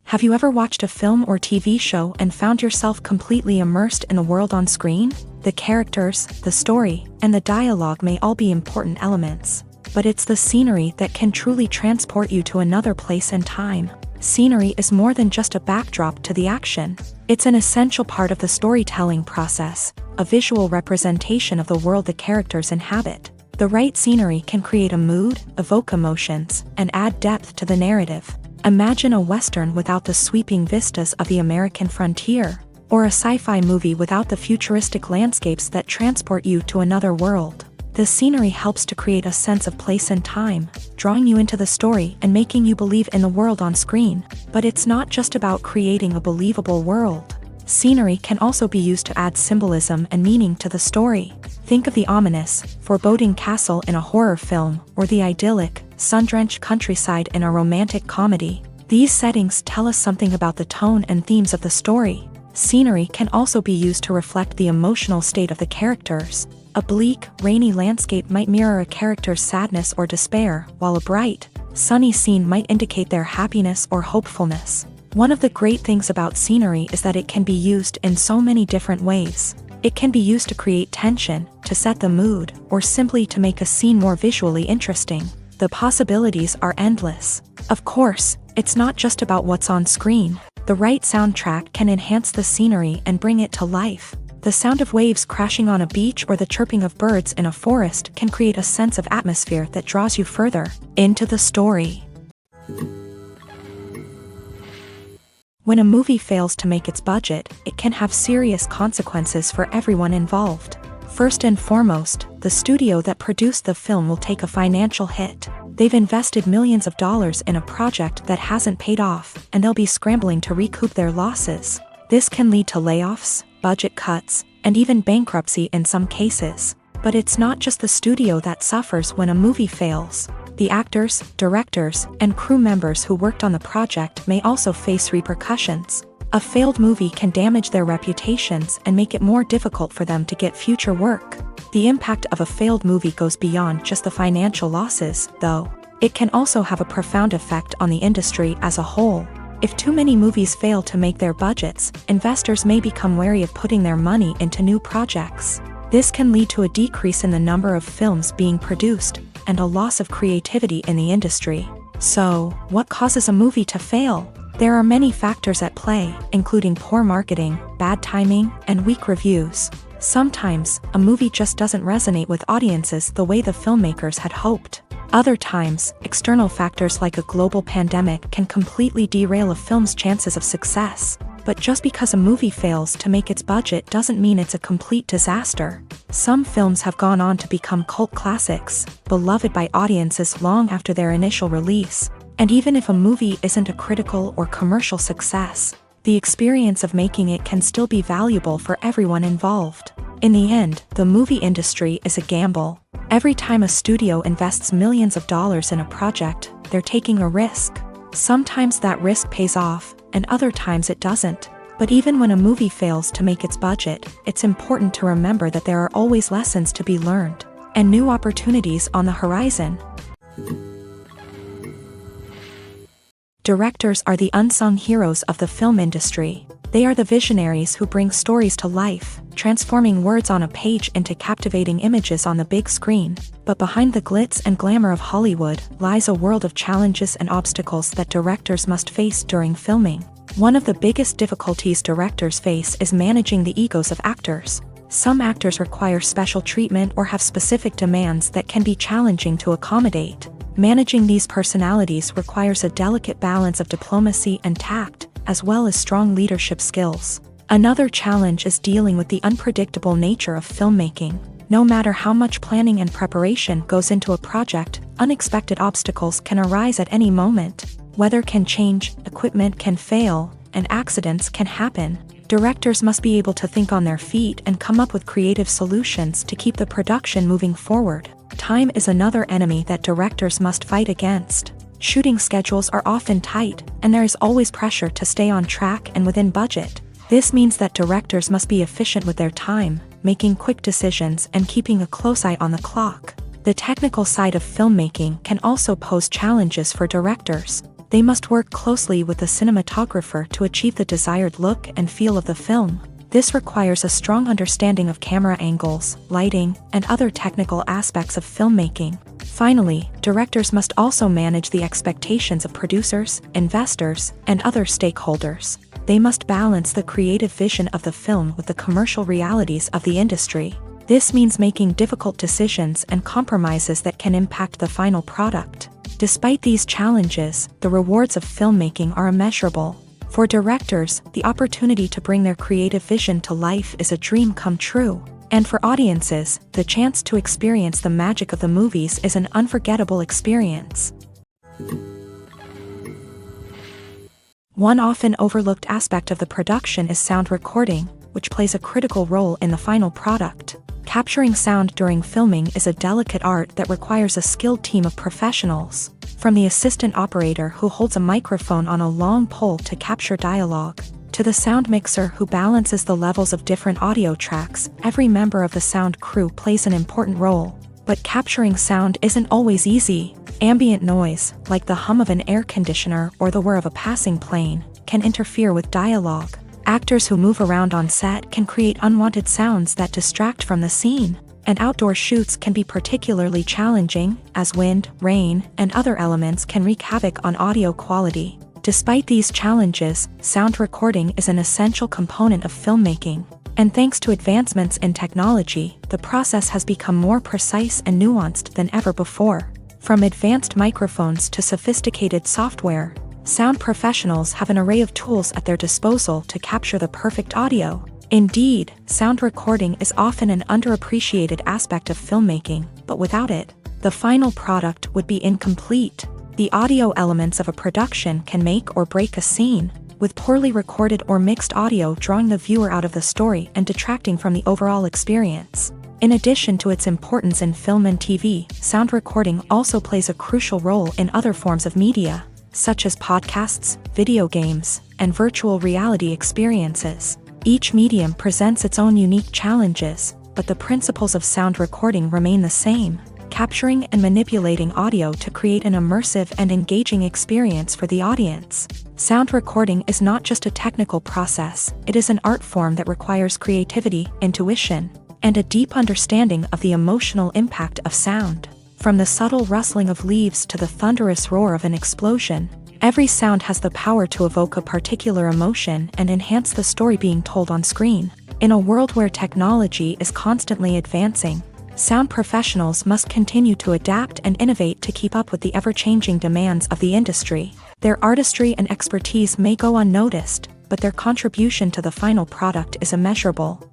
Speaker 1: Have you ever watched a film or TV show and found yourself completely immersed in the world on screen? The characters, the story, and the dialogue may all be important elements, but it's the scenery that can truly transport you to another place and time. Scenery is more than just a backdrop to the action. It's an essential part of the storytelling process, a visual representation of the world the characters inhabit. The right scenery can create a mood, evoke emotions, and add depth to the narrative. Imagine a Western without the sweeping vistas of the American frontier, or a sci-fi movie without the futuristic landscapes that transport you to another world. The scenery helps to create a sense of place and time, drawing you into the story and making you believe in the world on screen. But it's not just about creating a believable world. Scenery can also be used to add symbolism and meaning to the story. Think of the ominous, foreboding castle in a horror film, or the idyllic, sun-drenched countryside in a romantic comedy. These settings tell us something about the tone and themes of the story. Scenery can also be used to reflect the emotional state of the characters. A bleak, rainy landscape might mirror a character's sadness or despair, while a bright, sunny scene might indicate their happiness or hopefulness. One of the great things about scenery is that it can be used in so many different ways. It can be used to create tension, to set the mood, or simply to make a scene more visually interesting. The possibilities are endless. Of course, it's not just about what's on screen. The right soundtrack can enhance the scenery and bring it to life. The sound of waves crashing on a beach or the chirping of birds in a forest can create a sense of atmosphere that draws you further into the story. When a movie fails to make its budget, it can have serious consequences for everyone involved. First and foremost, the studio that produced the film will take a financial hit. They've invested millions of dollars in a project that hasn't paid off, and they'll be scrambling to recoup their losses. This can lead to layoffs, budget cuts, and even bankruptcy in some cases. But it's not just the studio that suffers when a movie fails. The actors, directors, and crew members who worked on the project may also face repercussions. A failed movie can damage their reputations and make it more difficult for them to get future work. The impact of a failed movie goes beyond just the financial losses, though. It can also have a profound effect on the industry as a whole. If too many movies fail to make their budgets, investors may become wary of putting their money into new projects. This can lead to a decrease in the number of films being produced, and a loss of creativity in the industry. So, what causes a movie to fail? There are many factors at play, including poor marketing, bad timing, and weak reviews. Sometimes, a movie just doesn't resonate with audiences the way the filmmakers had hoped. Other times, external factors like a global pandemic can completely derail a film's chances of success. But just because a movie fails to make its budget doesn't mean it's a complete disaster. Some films have gone on to become cult classics, beloved by audiences long after their initial release. And even if a movie isn't a critical or commercial success, the experience of making it can still be valuable for everyone involved. In the end, the movie industry is a gamble. Every time a studio invests millions of dollars in a project, they're taking a risk. Sometimes that risk pays off, and other times it doesn't. But even when a movie fails to make its budget, it's important to remember that there are always lessons to be learned, and new opportunities on the horizon. Directors are the unsung heroes of the film industry. They are the visionaries who bring stories to life, transforming words on a page into captivating images on the big screen. But behind the glitz and glamour of Hollywood lies a world of challenges and obstacles that directors must face during filming. One of the biggest difficulties directors face is managing the egos of actors. Some actors require special treatment or have specific demands that can be challenging to accommodate. Managing these personalities requires a delicate balance of diplomacy and tact, as well as strong leadership skills. Another challenge is dealing with the unpredictable nature of filmmaking. No matter how much planning and preparation goes into a project, unexpected obstacles can arise at any moment. Weather can change, equipment can fail, and accidents can happen. Directors must be able to think on their feet and come up with creative solutions to keep the production moving forward. Time is another enemy that directors must fight against. Shooting schedules are often tight, and there is always pressure to stay on track and within budget. This means that directors must be efficient with their time, making quick decisions and keeping a close eye on the clock. The technical side of filmmaking can also pose challenges for directors. They must work closely with the cinematographer to achieve the desired look and feel of the film. This requires a strong understanding of camera angles, lighting, and other technical aspects of filmmaking. Finally, directors must also manage the expectations of producers, investors, and other stakeholders. They must balance the creative vision of the film with the commercial realities of the industry. This means making difficult decisions and compromises that can impact the final product. Despite these challenges, the rewards of filmmaking are immeasurable. For directors, the opportunity to bring their creative vision to life is a dream come true. And for audiences, the chance to experience the magic of the movies is an unforgettable experience. One often overlooked aspect of the production is sound recording, which plays a critical role in the final product. Capturing sound during filming is a delicate art that requires a skilled team of professionals. From the assistant operator who holds a microphone on a long pole to capture dialogue, to the sound mixer who balances the levels of different audio tracks, every member of the sound crew plays an important role. But capturing sound isn't always easy. Ambient noise, like the hum of an air conditioner or the whir of a passing plane, can interfere with dialogue. Actors who move around on set can create unwanted sounds that distract from the scene, and outdoor shoots can be particularly challenging, as wind, rain, and other elements can wreak havoc on audio quality. Despite these challenges, sound recording is an essential component of filmmaking, and thanks to advancements in technology, the process has become more precise and nuanced than ever before. From advanced microphones to sophisticated software, sound professionals have an array of tools at their disposal to capture the perfect audio. Indeed, sound recording is often an underappreciated aspect of filmmaking, but without it, the final product would be incomplete. The audio elements of a production can make or break a scene, with poorly recorded or mixed audio drawing the viewer out of the story and detracting from the overall experience. In addition to its importance in film and TV, sound recording also plays a crucial role in other forms of media, such as podcasts, video games, and virtual reality experiences. Each medium presents its own unique challenges, but the principles of sound recording remain the same: capturing and manipulating audio to create an immersive and engaging experience for the audience. Sound recording is not just a technical process, it is an art form that requires creativity, intuition, and a deep understanding of the emotional impact of sound. From the subtle rustling of leaves to the thunderous roar of an explosion, every sound has the power to evoke a particular emotion and enhance the story being told on screen. In a world where technology is constantly advancing, sound professionals must continue to adapt and innovate to keep up with the ever-changing demands of the industry. Their artistry and expertise may go unnoticed, but their contribution to the final product is immeasurable.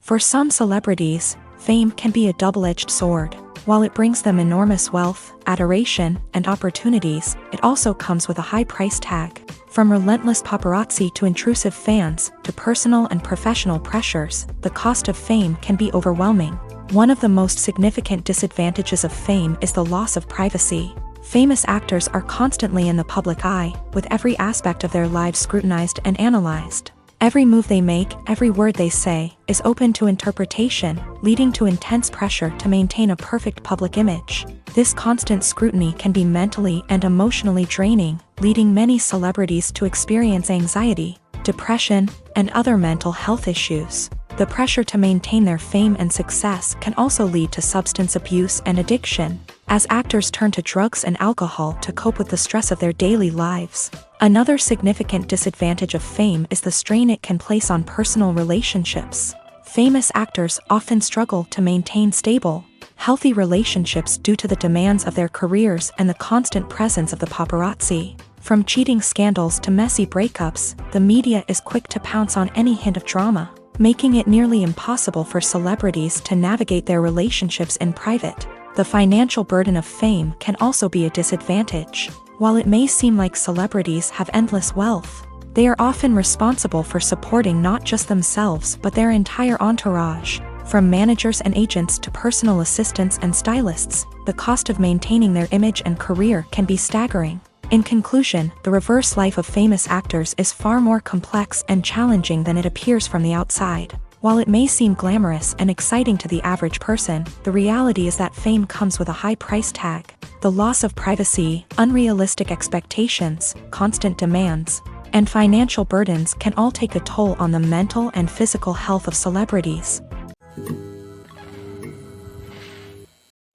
Speaker 1: For some celebrities, fame can be a double-edged sword. While it brings them enormous wealth, adoration, and opportunities, it also comes with a high price tag. From relentless paparazzi to intrusive fans, to personal and professional pressures, the cost of fame can be overwhelming. One of the most significant disadvantages of fame is the loss of privacy. Famous actors are constantly in the public eye, with every aspect of their lives scrutinized and analyzed. Every move they make, every word they say, is open to interpretation, leading to intense pressure to maintain a perfect public image. This constant scrutiny can be mentally and emotionally draining, leading many celebrities to experience anxiety, depression, and other mental health issues. The pressure to maintain their fame and success can also lead to substance abuse and addiction, as actors turn to drugs and alcohol to cope with the stress of their daily lives. Another significant disadvantage of fame is the strain it can place on personal relationships. Famous actors often struggle to maintain stable, healthy relationships due to the demands of their careers and the constant presence of the paparazzi. From cheating scandals to messy breakups, the media is quick to pounce on any hint of drama, making it nearly impossible for celebrities to navigate their relationships in private. The financial burden of fame can also be a disadvantage. While it may seem like celebrities have endless wealth, they are often responsible for supporting not just themselves but their entire entourage. From managers and agents to personal assistants and stylists, the cost of maintaining their image and career can be staggering. In conclusion, the reverse life of famous actors is far more complex and challenging than it appears from the outside. While it may seem glamorous and exciting to the average person, the reality is that fame comes with a high price tag. The loss of privacy, unrealistic expectations, constant demands, and financial burdens can all take a toll on the mental and physical health of celebrities.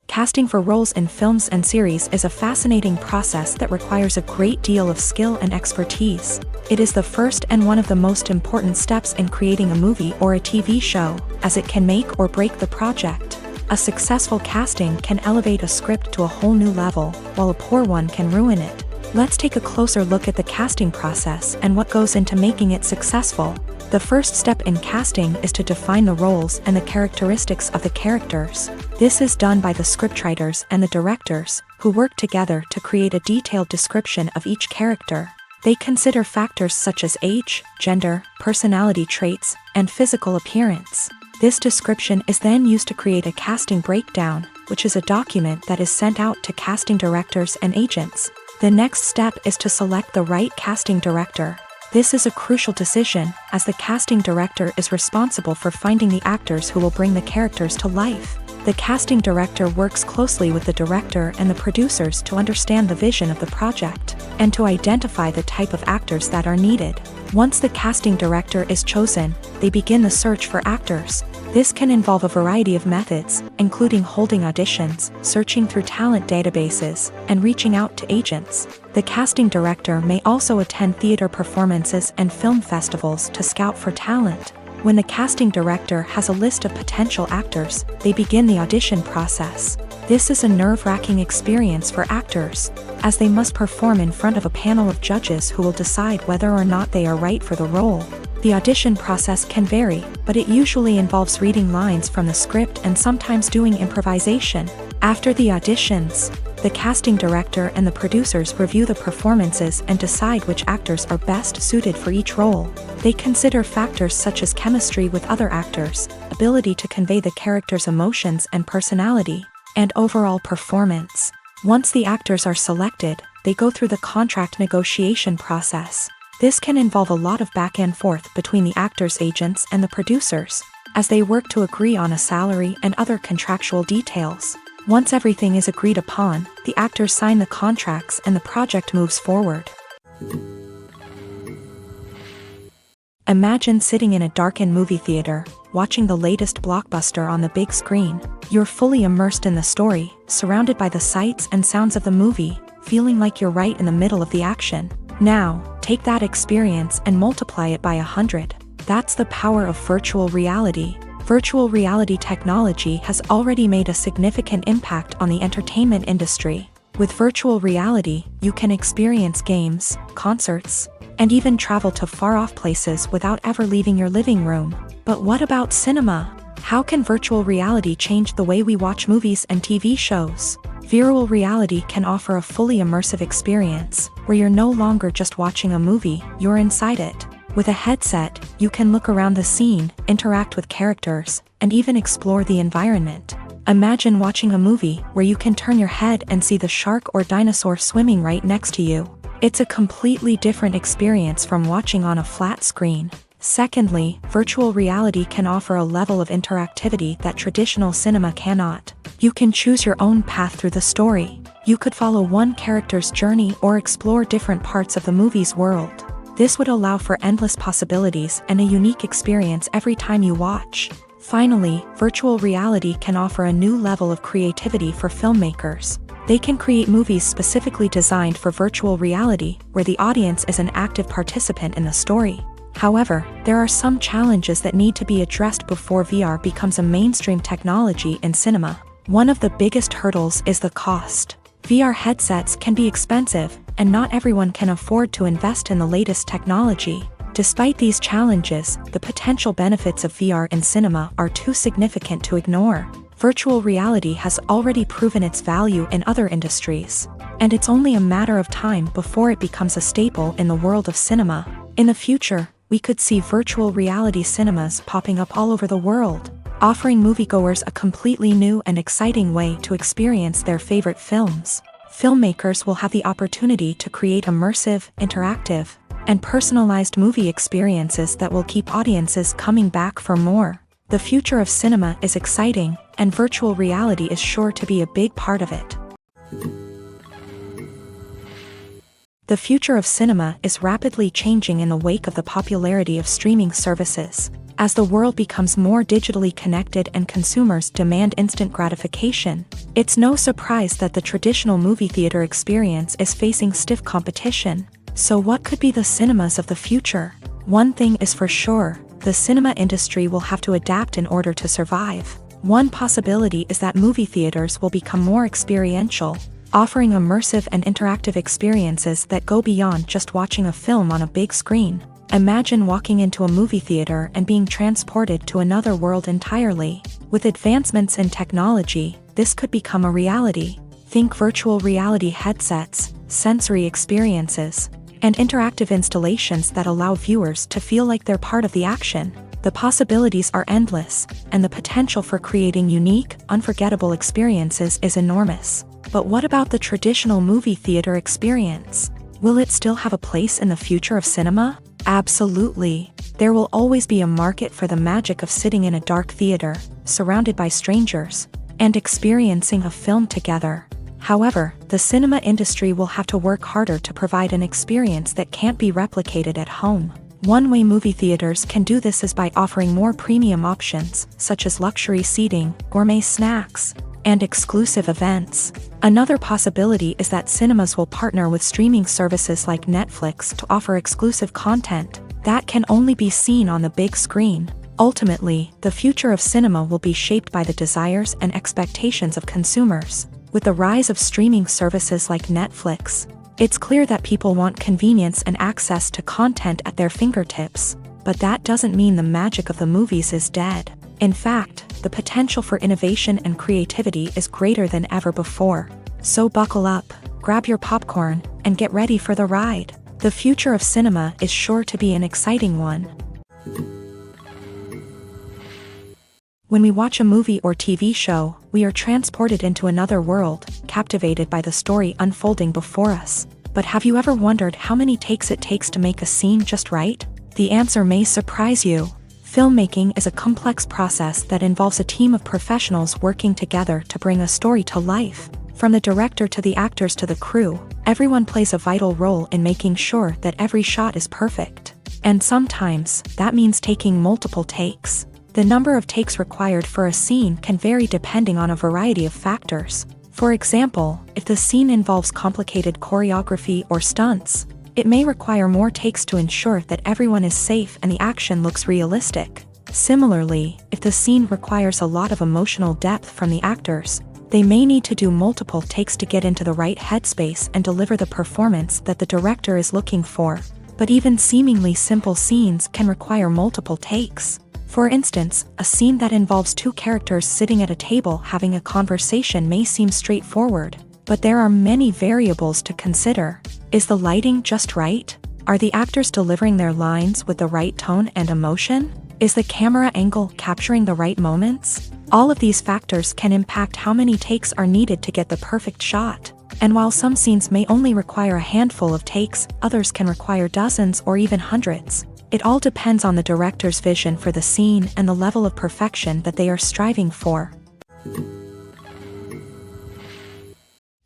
Speaker 1: Casting for roles in films and series is a fascinating process that requires a great deal of skill and expertise. It is the first and one of the most important steps in creating a movie or a TV show, as it can make or break the project. A successful casting can elevate a script to a whole new level, while a poor one can ruin it. Let's take a closer look at the casting process and what goes into making it successful. The first step in casting is to define the roles and the characteristics of the characters. This is done by the scriptwriters and the directors, who work together to create a detailed description of each character. They consider factors such as age, gender, personality traits, and physical appearance. This description is then used to create a casting breakdown, which is a document that is sent out to casting directors and agents. The next step is to select the right casting director. This is a crucial decision, as the casting director is responsible for finding the actors who will bring the characters to life. The casting director works closely with the director and the producers to understand the vision of the project. and to identify the type of actors that are needed. Once the casting director is chosen, they begin the search for actors. This can involve a variety of methods, including holding auditions, searching through talent databases, and reaching out to agents. The casting director may also attend theater performances and film festivals to scout for talent. When the casting director has a list of potential actors, they begin the audition process. This is a nerve-wracking experience for actors, as they must perform in front of a panel of judges who will decide whether or not they are right for the role. The audition process can vary, but it usually involves reading lines from the script and sometimes doing improvisation. After the auditions, the casting director and the producers review the performances and decide which actors are best suited for each role. They consider factors such as chemistry with other actors, ability to convey the character's emotions and personality, and overall performance. Once the actors are selected, they go through the contract negotiation process. This can involve a lot of back and forth between the actors' agents and the producers, as they work to agree on a salary and other contractual details. Once everything is agreed upon, the actors sign the contracts and the project moves forward. Imagine sitting in a darkened movie theater, watching the latest blockbuster on the big screen. You're fully immersed in the story, surrounded by the sights and sounds of the movie, feeling like you're right in the middle of the action. Now, take that experience and multiply it by 100. That's the power of virtual reality. Virtual reality technology has already made a significant impact on the entertainment industry. With virtual reality, you can experience games, concerts, and even travel to far-off places without ever leaving your living room. But what about cinema? How can virtual reality change the way we watch movies and TV shows? Virtual reality can offer a fully immersive experience, where you're no longer just watching a movie, you're inside it. With a headset, you can look around the scene, interact with characters, and even explore the environment. Imagine watching a movie where you can turn your head and see the shark or dinosaur swimming right next to you. It's a completely different experience from watching on a flat screen. Secondly, virtual reality can offer a level of interactivity that traditional cinema cannot. You can choose your own path through the story. You could follow one character's journey or explore different parts of the movie's world. This would allow for endless possibilities and a unique experience every time you watch. Finally, virtual reality can offer a new level of creativity for filmmakers. They can create movies specifically designed for virtual reality, where the audience is an active participant in the story. However, there are some challenges that need to be addressed before VR becomes a mainstream technology in cinema. One of the biggest hurdles is the cost. VR headsets can be expensive, and not everyone can afford to invest in the latest technology. Despite these challenges, the potential benefits of VR in cinema are too significant to ignore. Virtual reality has already proven its value in other industries, and it's only a matter of time before it becomes a staple in the world of cinema. In the future, we could see virtual reality cinemas popping up all over the world, offering moviegoers a completely new and exciting way to experience their favorite films. Filmmakers will have the opportunity to create immersive, interactive, and personalized movie experiences that will keep audiences coming back for more. The future of cinema is exciting, and virtual reality is sure to be a big part of it. The future of cinema is rapidly changing in the wake of the popularity of streaming services. As the world becomes more digitally connected and consumers demand instant gratification, it's no surprise that the traditional movie theater experience is facing stiff competition. So what could be the cinemas of the future? One thing is for sure, the cinema industry will have to adapt in order to survive. One possibility is that movie theaters will become more experiential, offering immersive and interactive experiences that go beyond just watching a film on a big screen. Imagine walking into a movie theater and being transported to another world entirely. With advancements in technology, this could become a reality. Think virtual reality headsets, sensory experiences, and interactive installations that allow viewers to feel like they're part of the action. The possibilities are endless, and the potential for creating unique, unforgettable experiences is enormous. But what about the traditional movie theater experience? Will it still have a place in the future of cinema? Absolutely. There will always be a market for the magic of sitting in a dark theater, surrounded by strangers, and experiencing a film together. However, the cinema industry will have to work harder to provide an experience that can't be replicated at home. One way movie theaters can do this is by offering more premium options, such as luxury seating, gourmet snacks, and exclusive events. Another possibility is that cinemas will partner with streaming services like Netflix to offer exclusive content that can only be seen on the big screen. Ultimately, the future of cinema will be shaped by the desires and expectations of consumers. With the rise of streaming services like Netflix, it's clear that people want convenience and access to content at their fingertips. But that doesn't mean the magic of the movies is dead. In fact, the potential for innovation and creativity is greater than ever before. So buckle up, grab your popcorn, and get ready for the ride. The future of cinema is sure to be an exciting one. When we watch a movie or TV show, we are transported into another world, captivated by the story unfolding before us. But have you ever wondered how many takes it takes to make a scene just right? The answer may surprise you. Filmmaking is a complex process that involves a team of professionals working together to bring a story to life. From the director to the actors to the crew, everyone plays a vital role in making sure that every shot is perfect. And sometimes, that means taking multiple takes. The number of takes required for a scene can vary depending on a variety of factors. For example, if the scene involves complicated choreography or stunts, it may require more takes to ensure that everyone is safe and the action looks realistic. Similarly, if the scene requires a lot of emotional depth from the actors, they may need to do multiple takes to get into the right headspace and deliver the performance that the director is looking for. But even seemingly simple scenes can require multiple takes. For instance, a scene that involves two characters sitting at a table having a conversation may seem straightforward, but there are many variables to consider. Is the lighting just right? Are the actors delivering their lines with the right tone and emotion? Is the camera angle capturing the right moments? All of these factors can impact how many takes are needed to get the perfect shot. And while some scenes may only require a handful of takes, others can require dozens or even hundreds. It all depends on the director's vision for the scene and the level of perfection that they are striving for.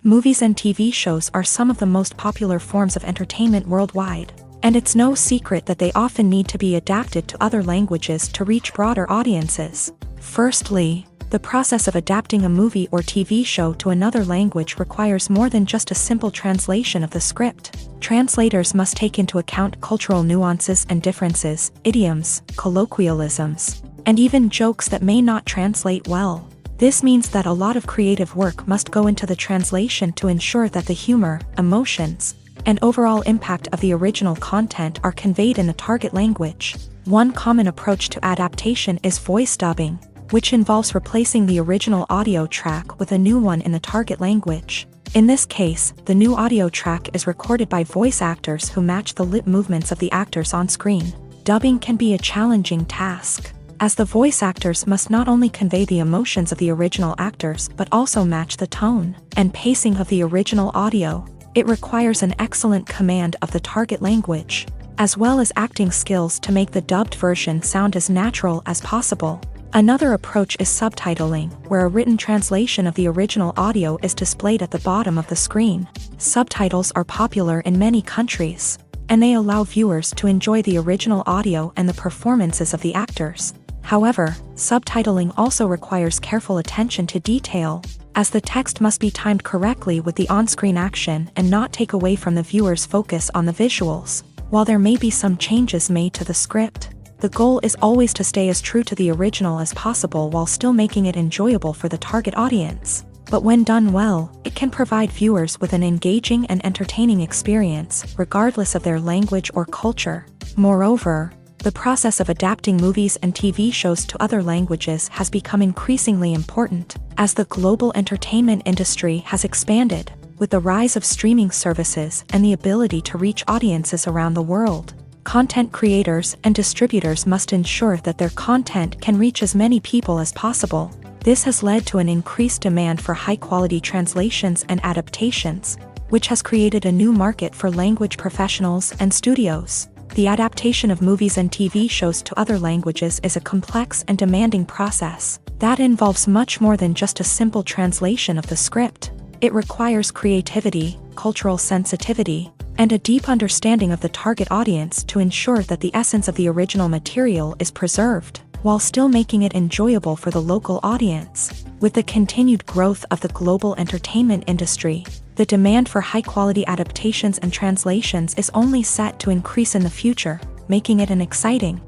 Speaker 1: Movies and TV shows are some of the most popular forms of entertainment worldwide, and it's no secret that they often need to be adapted to other languages to reach broader audiences. Firstly, the process of adapting a movie or TV show to another language requires more than just a simple translation of the script. Translators must take into account cultural nuances and differences, idioms, colloquialisms, and even jokes that may not translate well. This means that a lot of creative work must go into the translation to ensure that the humor, emotions, and overall impact of the original content are conveyed in the target language. One common approach to adaptation is voice dubbing, which involves replacing the original audio track with a new one in the target language. In this case, the new audio track is recorded by voice actors who match the lip movements of the actors on screen. Dubbing can be a challenging task, as the voice actors must not only convey the emotions of the original actors but also match the tone and pacing of the original audio. It requires an excellent command of the target language, as well as acting skills to make the dubbed version sound as natural as possible. Another approach is subtitling, where a written translation of the original audio is displayed at the bottom of the screen. Subtitles are popular in many countries, and they allow viewers to enjoy the original audio and the performances of the actors. However, subtitling also requires careful attention to detail, as the text must be timed correctly with the on-screen action and not take away from the viewer's focus on the visuals. While there may be some changes made to the script, the goal is always to stay as true to the original as possible while still making it enjoyable for the target audience. But when done well, it can provide viewers with an engaging and entertaining experience, regardless of their language or culture. Moreover, the process of adapting movies and TV shows to other languages has become increasingly important, as the global entertainment industry has expanded, with the rise of streaming services and the ability to reach audiences around the world. Content creators and distributors must ensure that their content can reach as many people as possible. This has led to an increased demand for high-quality translations and adaptations, which has created a new market for language professionals and studios. The adaptation of movies and TV shows to other languages is a complex and demanding process that involves much more than just a simple translation of the script. It requires creativity, cultural sensitivity, and a deep understanding of the target audience to ensure that the essence of the original material is preserved, while still making it enjoyable for the local audience. With the continued growth of the global entertainment industry, the demand for high-quality adaptations and translations is only set to increase in the future, making it an exciting.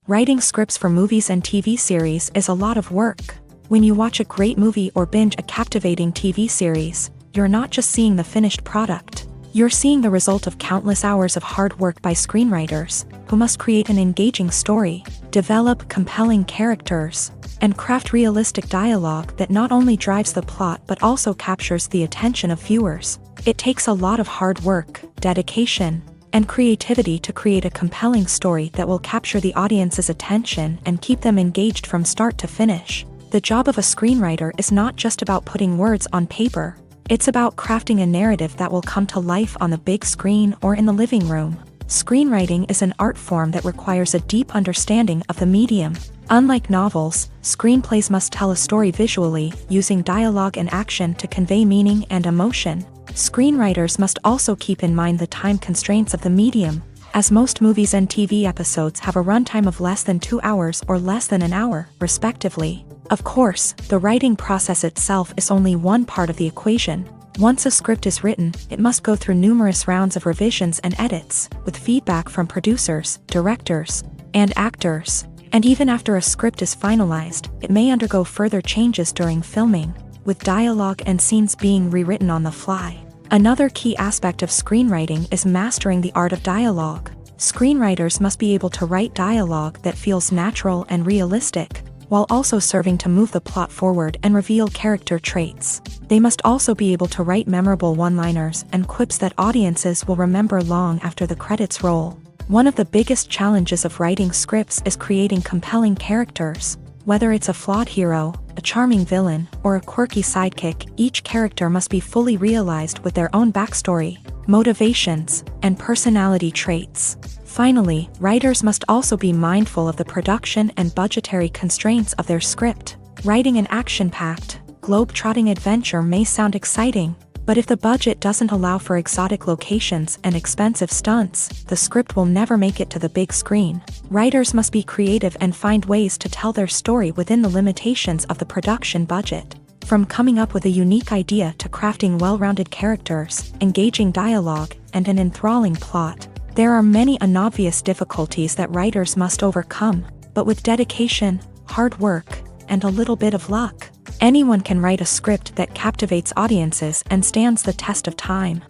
Speaker 1: Writing scripts for movies and TV series is a lot of work. When you watch a great movie or binge a captivating TV series, you're not just seeing the finished product. You're seeing the result of countless hours of hard work by screenwriters, who must create an engaging story, develop compelling characters, and craft realistic dialogue that not only drives the plot but also captures the attention of viewers. It takes a lot of hard work, dedication, and creativity to create a compelling story that will capture the audience's attention and keep them engaged from start to finish. The job of a screenwriter is not just about putting words on paper. It's about crafting a narrative that will come to life on the big screen or in the living room. Screenwriting is an art form that requires a deep understanding of the medium. Unlike novels, screenplays must tell a story visually, using dialogue and action to convey meaning and emotion. Screenwriters must also keep in mind the time constraints of the medium, as most movies and TV episodes have a runtime of less than 2 hours or less than an hour, respectively. Of course, the writing process itself is only one part of the equation. Once a script is written, it must go through numerous rounds of revisions and edits, with feedback from producers, directors, and actors. And even after a script is finalized, it may undergo further changes during filming, with dialogue and scenes being rewritten on the fly. Another key aspect of screenwriting is mastering the art of dialogue. Screenwriters must be able to write dialogue that feels natural and realistic, while also serving to move the plot forward and reveal character traits. They must also be able to write memorable one-liners and quips that audiences will remember long after the credits roll. One of the biggest challenges of writing scripts is creating compelling characters. Whether it's a flawed hero, a charming villain, or a quirky sidekick, each character must be fully realized with their own backstory, motivations, and personality traits. Finally, writers must also be mindful of the production and budgetary constraints of their script. Writing an action-packed, globe-trotting adventure may sound exciting, but if the budget doesn't allow for exotic locations and expensive stunts, the script will never make it to the big screen. Writers must be creative and find ways to tell their story within the limitations of the production budget. From coming up with a unique idea to crafting well-rounded characters, engaging dialogue, and an enthralling plot, there are many unobvious difficulties that writers must overcome, but with dedication, hard work, and a little bit of luck, anyone can write a script that captivates audiences and stands the test of time.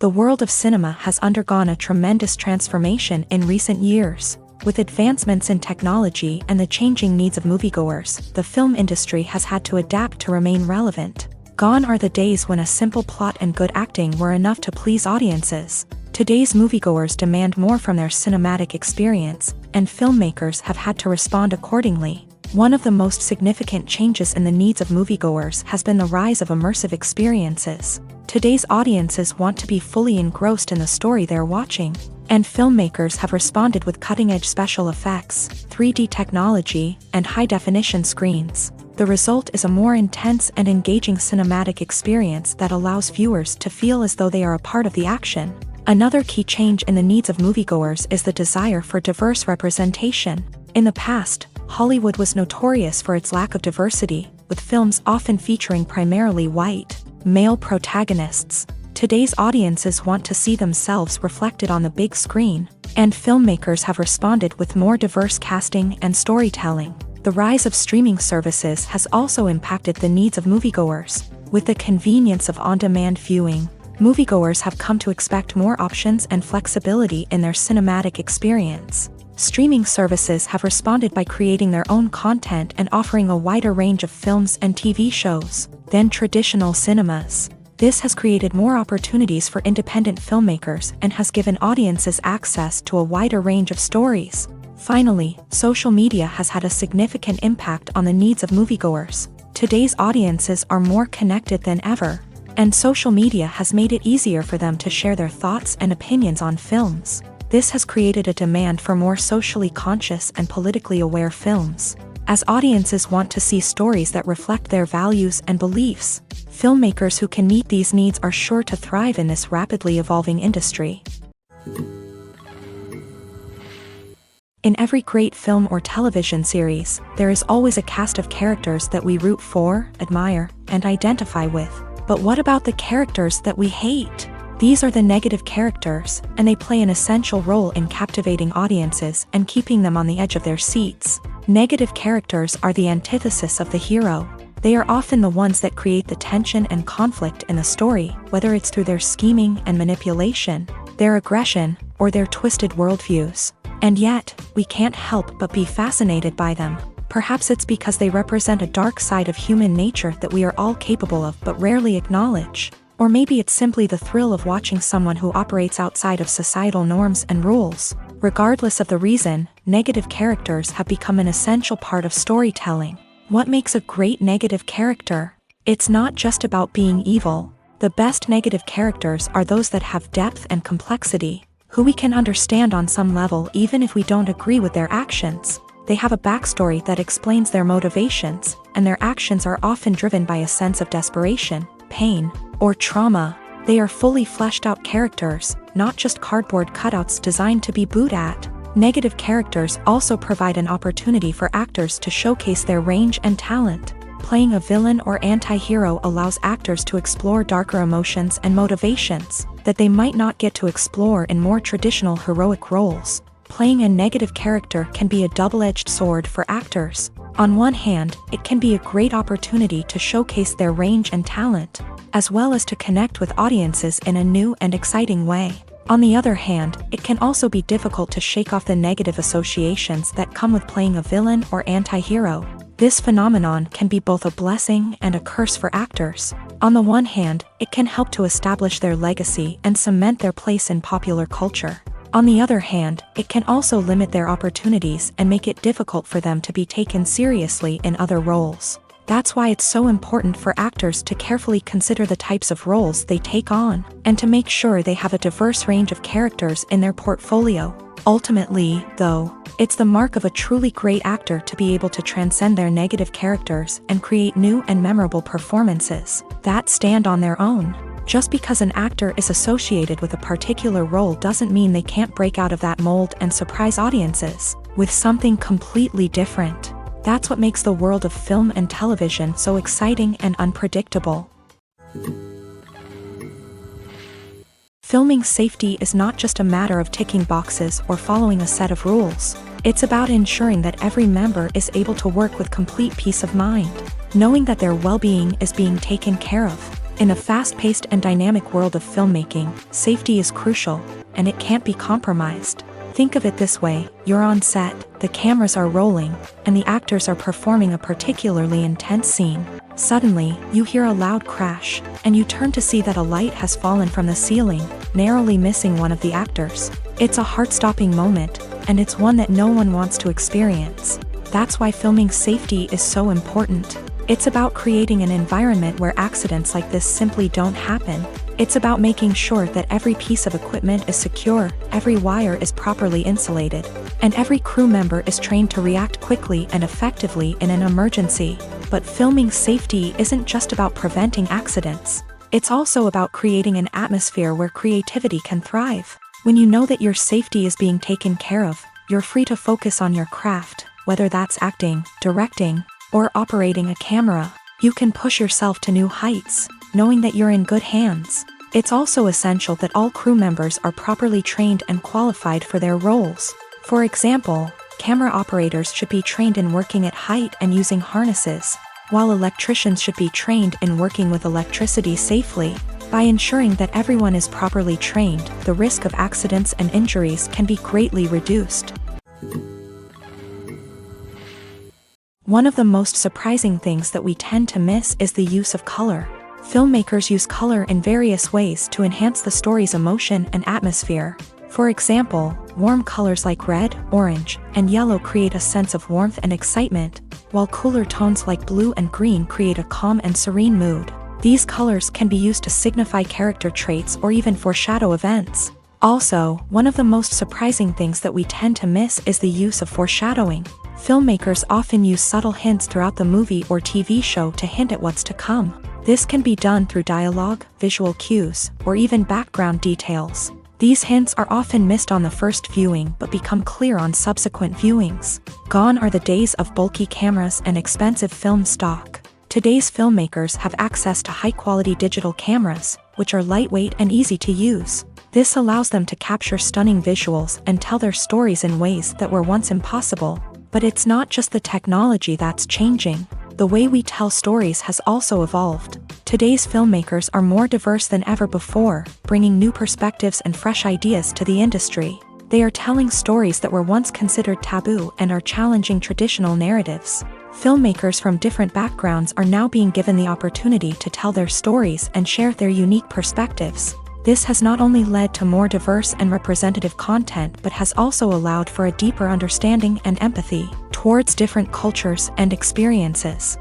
Speaker 1: The world of cinema has undergone a tremendous transformation in recent years. With advancements in technology and the changing needs of moviegoers, the film industry has had to adapt to remain relevant. Gone are the days when a simple plot and good acting were enough to please audiences. Today's moviegoers demand more from their cinematic experience, and filmmakers have had to respond accordingly. One of the most significant changes in the needs of moviegoers has been the rise of immersive experiences. Today's audiences want to be fully engrossed in the story they're watching, and filmmakers have responded with cutting-edge special effects, 3D technology, and high-definition screens. The result is a more intense and engaging cinematic experience that allows viewers to feel as though they are a part of the action. Another key change in the needs of moviegoers is the desire for diverse representation. In the past, Hollywood was notorious for its lack of diversity, with films often featuring primarily white, male protagonists. Today's audiences want to see themselves reflected on the big screen, and filmmakers have responded with more diverse casting and storytelling. The rise of streaming services has also impacted the needs of moviegoers. With the convenience of on-demand viewing, moviegoers have come to expect more options and flexibility in their cinematic experience. Streaming services have responded by creating their own content and offering a wider range of films and TV shows than traditional cinemas. This has created more opportunities for independent filmmakers and has given audiences access to a wider range of stories. Finally, social media has had a significant impact on the needs of moviegoers. Today's audiences are more connected than ever, and social media has made it easier for them to share their thoughts and opinions on films. This has created a demand for more socially conscious and politically aware films. As audiences want to see stories that reflect their values and beliefs, filmmakers who can meet these needs are sure to thrive in this rapidly evolving industry. In every great film or television series, there is always a cast of characters that we root for, admire, and identify with. But what about the characters that we hate? These are the negative characters, and they play an essential role in captivating audiences and keeping them on the edge of their seats. Negative characters are the antithesis of the hero. They are often the ones that create the tension and conflict in the story, whether it's through their scheming and manipulation, their aggression, or their twisted worldviews. And yet, we can't help but be fascinated by them. Perhaps it's because they represent a dark side of human nature that we are all capable of but rarely acknowledge. Or maybe it's simply the thrill of watching someone who operates outside of societal norms and rules. Regardless of the reason, negative characters have become an essential part of storytelling. What makes a great negative character? It's not just about being evil. The best negative characters are those that have depth and complexity, who we can understand on some level even if we don't agree with their actions. They have a backstory that explains their motivations, and their actions are often driven by a sense of desperation, pain, or trauma. They are fully fleshed out characters, not just cardboard cutouts designed to be booed at. Negative characters also provide an opportunity for actors to showcase their range and talent. Playing a villain or anti-hero allows actors to explore darker emotions and motivations that they might not get to explore in more traditional heroic roles. Playing a negative character can be a double-edged sword for actors. On one hand, it can be a great opportunity to showcase their range and talent, as well as to connect with audiences in a new and exciting way. On the other hand, it can also be difficult to shake off the negative associations that come with playing a villain or anti-hero. This phenomenon can be both a blessing and a curse for actors. On the one hand, it can help to establish their legacy and cement their place in popular culture. On the other hand, it can also limit their opportunities and make it difficult for them to be taken seriously in other roles. That's why it's so important for actors to carefully consider the types of roles they take on, and to make sure they have a diverse range of characters in their portfolio. Ultimately, though, it's the mark of a truly great actor to be able to transcend their negative characters and create new and memorable performances that stand on their own. Just because an actor is associated with a particular role doesn't mean they can't break out of that mold and surprise audiences with something completely different. That's what makes the world of film and television so exciting and unpredictable. Filming safety is not just a matter of ticking boxes or following a set of rules. It's about ensuring that every member is able to work with complete peace of mind, knowing that their well-being is being taken care of. In a fast-paced and dynamic world of filmmaking, safety is crucial, and it can't be compromised. Think of it this way: you're on set, the cameras are rolling, and the actors are performing a particularly intense scene. Suddenly, you hear a loud crash, and you turn to see that a light has fallen from the ceiling, narrowly missing one of the actors. It's a heart-stopping moment, and it's one that no one wants to experience. That's why filming safety is so important. It's about creating an environment where accidents like this simply don't happen. It's about making sure that every piece of equipment is secure, every wire is properly insulated, and every crew member is trained to react quickly and effectively in an emergency. But filming safety isn't just about preventing accidents. It's also about creating an atmosphere where creativity can thrive. When you know that your safety is being taken care of, you're free to focus on your craft, whether that's acting, directing, or operating a camera. You can push yourself to new heights, knowing that you're in good hands. It's also essential that all crew members are properly trained and qualified for their roles. For example, camera operators should be trained in working at height and using harnesses, while electricians should be trained in working with electricity safely. By ensuring that everyone is properly trained, the risk of accidents and injuries can be greatly reduced. One of the most surprising things that we tend to miss is the use of color. Filmmakers use color in various ways to enhance the story's emotion and atmosphere. For example, warm colors like red, orange, and yellow create a sense of warmth and excitement, while cooler tones like blue and green create a calm and serene mood. These colors can be used to signify character traits or even foreshadow events. Also, one of the most surprising things that we tend to miss is the use of foreshadowing. Filmmakers often use subtle hints throughout the movie or TV show to hint at what's to come. This can be done through dialogue, visual cues, or even background details. These hints are often missed on the first viewing but become clear on subsequent viewings. Gone are the days of bulky cameras and expensive film stock. Today's filmmakers have access to high-quality digital cameras, which are lightweight and easy to use. This allows them to capture stunning visuals and tell their stories in ways that were once impossible. But it's not just the technology that's changing. The way we tell stories has also evolved. Today's filmmakers are more diverse than ever before, bringing new perspectives and fresh ideas to the industry. They are telling stories that were once considered taboo and are challenging traditional narratives. Filmmakers from different backgrounds are now being given the opportunity to tell their stories and share their unique perspectives. This has not only led to more diverse and representative content but has also allowed for a deeper understanding and empathy towards different cultures and experiences.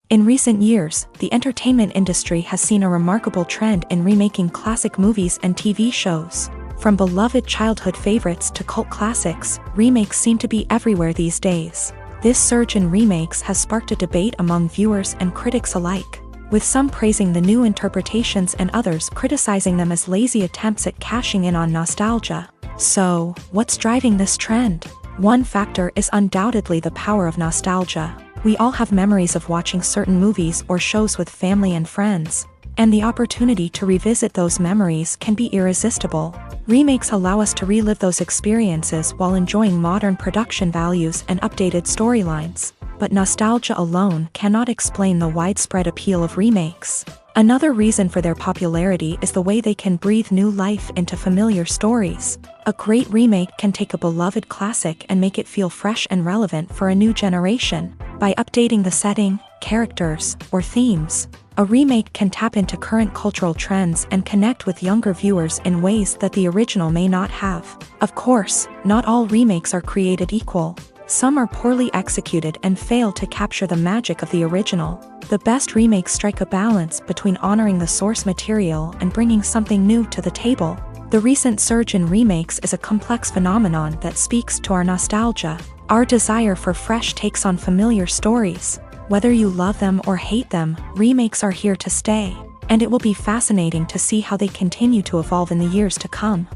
Speaker 1: In recent years, the entertainment industry has seen a remarkable trend in remaking classic movies and TV shows. From beloved childhood favorites to cult classics, remakes seem to be everywhere these days. This surge in remakes has sparked a debate among viewers and critics alike, with some praising the new interpretations and others criticizing them as lazy attempts at cashing in on nostalgia. So, what's driving this trend? One factor is undoubtedly the power of nostalgia. We all have memories of watching certain movies or shows with family and friends, and the opportunity to revisit those memories can be irresistible. Remakes allow us to relive those experiences while enjoying modern production values and updated storylines. But nostalgia alone cannot explain the widespread appeal of remakes. Another reason for their popularity is the way they can breathe new life into familiar stories. A great remake can take a beloved classic and make it feel fresh and relevant for a new generation. By updating the setting, characters, or themes, a remake can tap into current cultural trends and connect with younger viewers in ways that the original may not have. Of course, not all remakes are created equal. Some are poorly executed and fail to capture the magic of the original. The best remakes strike a balance between honoring the source material and bringing something new to the table. The recent surge in remakes is a complex phenomenon that speaks to our nostalgia, our desire for fresh takes on familiar stories. Whether you love them or hate them, remakes are here to stay, and it will be fascinating to see how they continue to evolve in the years to come.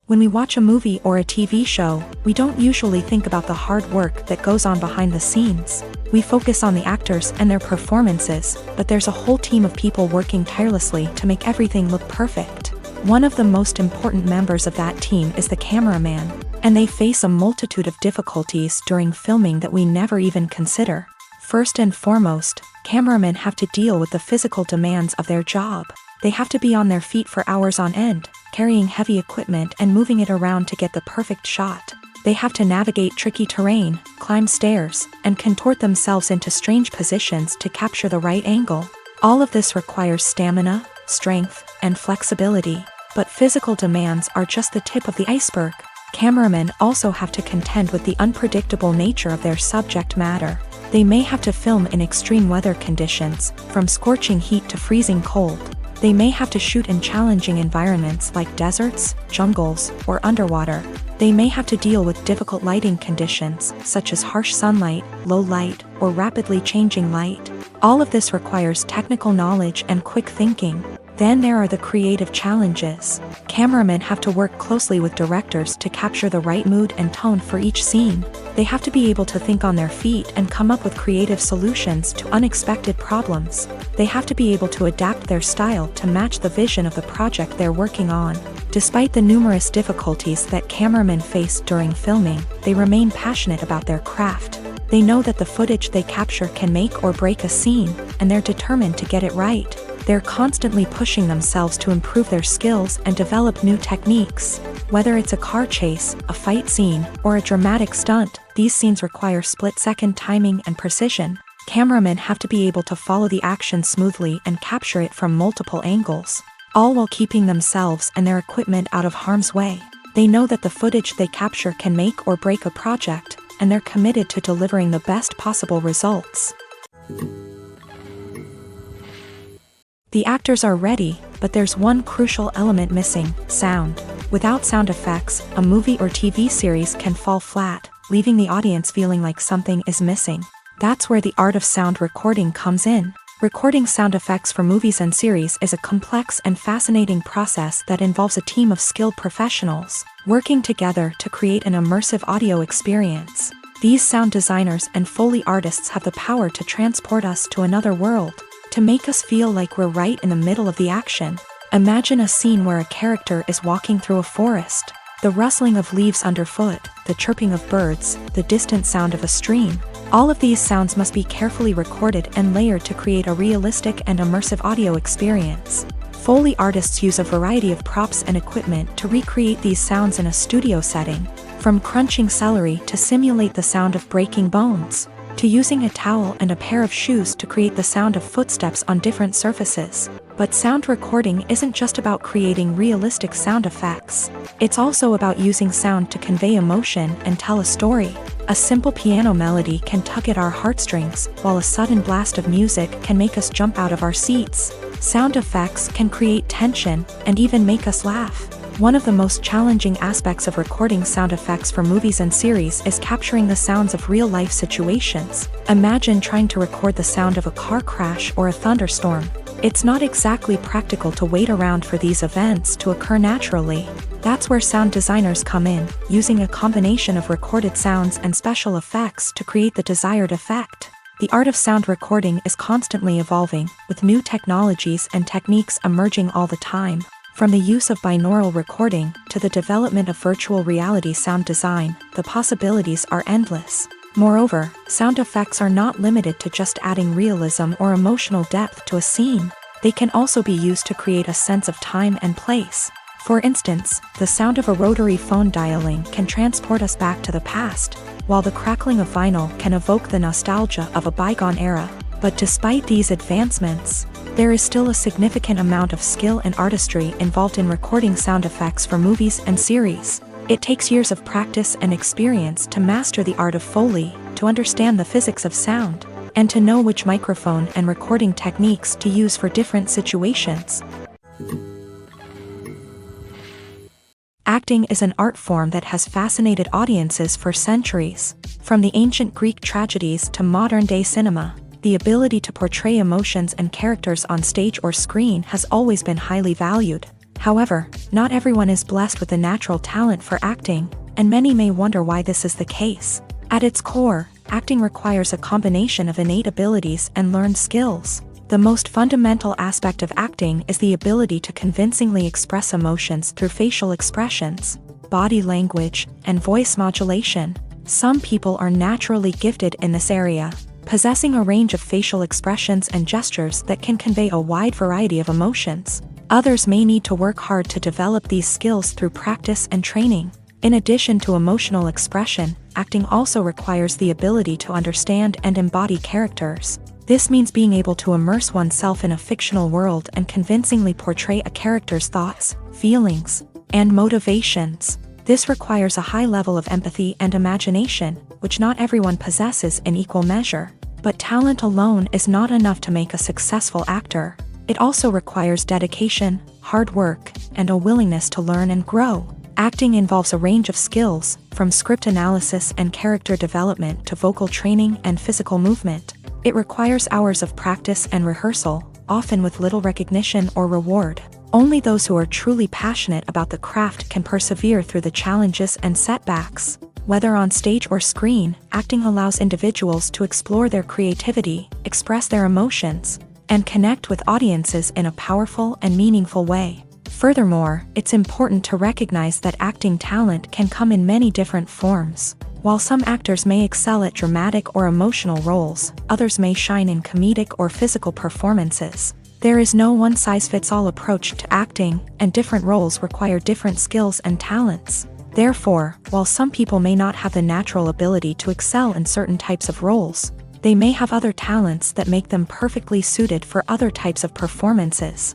Speaker 1: When we watch a movie or a TV show, we don't usually think about the hard work that goes on behind the scenes. We focus on the actors and their performances, but there's a whole team of people working tirelessly to make everything look perfect. One of the most important members of that team is the cameraman, and they face a multitude of difficulties during filming that we never even consider. First and foremost, cameramen have to deal with the physical demands of their job. They have to be on their feet for hours on end, carrying heavy equipment and moving it around to get the perfect shot. They have to navigate tricky terrain, climb stairs, and contort themselves into strange positions to capture the right angle. All of this requires stamina, strength, and flexibility. But physical demands are just the tip of the iceberg. Cameramen also have to contend with the unpredictable nature of their subject matter. They may have to film in extreme weather conditions, from scorching heat to freezing cold. They may have to shoot in challenging environments like deserts, jungles, or underwater. They may have to deal with difficult lighting conditions, such as harsh sunlight, low light, or rapidly changing light. All of this requires technical knowledge and quick thinking. Then there are the creative challenges. Cameramen have to work closely with directors to capture the right mood and tone for each scene. They have to be able to think on their feet and come up with creative solutions to unexpected problems. They have to be able to adapt their style to match the vision of the project they're working on. Despite the numerous difficulties that cameramen face during filming, they remain passionate about their craft. They know that the footage they capture can make or break a scene, and they're determined to get it right. They're constantly pushing themselves to improve their skills and develop new techniques. Whether it's a car chase, a fight scene, or a dramatic stunt, these scenes require split-second timing and precision. Cameramen have to be able to follow the action smoothly and capture it from multiple angles, all while keeping themselves and their equipment out of harm's way. They know that the footage they capture can make or break a project, and they're committed to delivering the best possible results. The actors are ready, but there's one crucial element missing: sound. Without sound effects, a movie or TV series can fall flat, leaving the audience feeling like something is missing. That's where the art of sound recording comes in. Recording sound effects for movies and series is a complex and fascinating process that involves a team of skilled professionals working together to create an immersive audio experience. These sound designers and Foley artists have the power to transport us to another world, to make us feel like we're right in the middle of the action. Imagine a scene where a character is walking through a forest. The rustling of leaves underfoot, the chirping of birds, the distant sound of a stream. All of these sounds must be carefully recorded and layered to create a realistic and immersive audio experience. Foley artists use a variety of props and equipment to recreate these sounds in a studio setting, from crunching celery to simulate the sound of breaking bones, to using a towel and a pair of shoes to create the sound of footsteps on different surfaces. But sound recording isn't just about creating realistic sound effects. It's also about using sound to convey emotion and tell a story. A simple piano melody can tug at our heartstrings, while a sudden blast of music can make us jump out of our seats. Sound effects can create tension and even make us laugh. One of the most challenging aspects of recording sound effects for movies and series is capturing the sounds of real-life situations. Imagine trying to record the sound of a car crash or a thunderstorm. It's not exactly practical to wait around for these events to occur naturally. That's where sound designers come in, using a combination of recorded sounds and special effects to create the desired effect. The art of sound recording is constantly evolving, with new technologies and techniques emerging all the time. From the use of binaural recording to the development of virtual reality sound design, the possibilities are endless. Moreover, sound effects are not limited to just adding realism or emotional depth to a scene. They can also be used to create a sense of time and place. For instance, the sound of a rotary phone dialing can transport us back to the past, while the crackling of vinyl can evoke the nostalgia of a bygone era. But despite these advancements, there is still a significant amount of skill and artistry involved in recording sound effects for movies and series. It takes years of practice and experience to master the art of Foley, to understand the physics of sound, and to know which microphone and recording techniques to use for different situations. Acting is an art form that has fascinated audiences for centuries. From the ancient Greek tragedies to modern-day cinema, the ability to portray emotions and characters on stage or screen has always been highly valued. However, not everyone is blessed with a natural talent for acting, and many may wonder why this is the case. At its core, acting requires a combination of innate abilities and learned skills. The most fundamental aspect of acting is the ability to convincingly express emotions through facial expressions, body language, and voice modulation. Some people are naturally gifted in this area, possessing a range of facial expressions and gestures that can convey a wide variety of emotions. Others may need to work hard to develop these skills through practice and training. In addition to emotional expression, acting also requires the ability to understand and embody characters. This means being able to immerse oneself in a fictional world and convincingly portray a character's thoughts, feelings, and motivations. This requires a high level of empathy and imagination, which not everyone possesses in equal measure. But talent alone is not enough to make a successful actor. It also requires dedication, hard work, and a willingness to learn and grow. Acting involves a range of skills, from script analysis and character development to vocal training and physical movement. It requires hours of practice and rehearsal, often with little recognition or reward. Only those who are truly passionate about the craft can persevere through the challenges and setbacks. Whether on stage or screen, acting allows individuals to explore their creativity, express their emotions, and connect with audiences in a powerful and meaningful way. Furthermore, it's important to recognize that acting talent can come in many different forms. While some actors may excel at dramatic or emotional roles, others may shine in comedic or physical performances. There is no one-size-fits-all approach to acting, and different roles require different skills and talents. Therefore, while some people may not have the natural ability to excel in certain types of roles, they may have other talents that make them perfectly suited for other types of performances.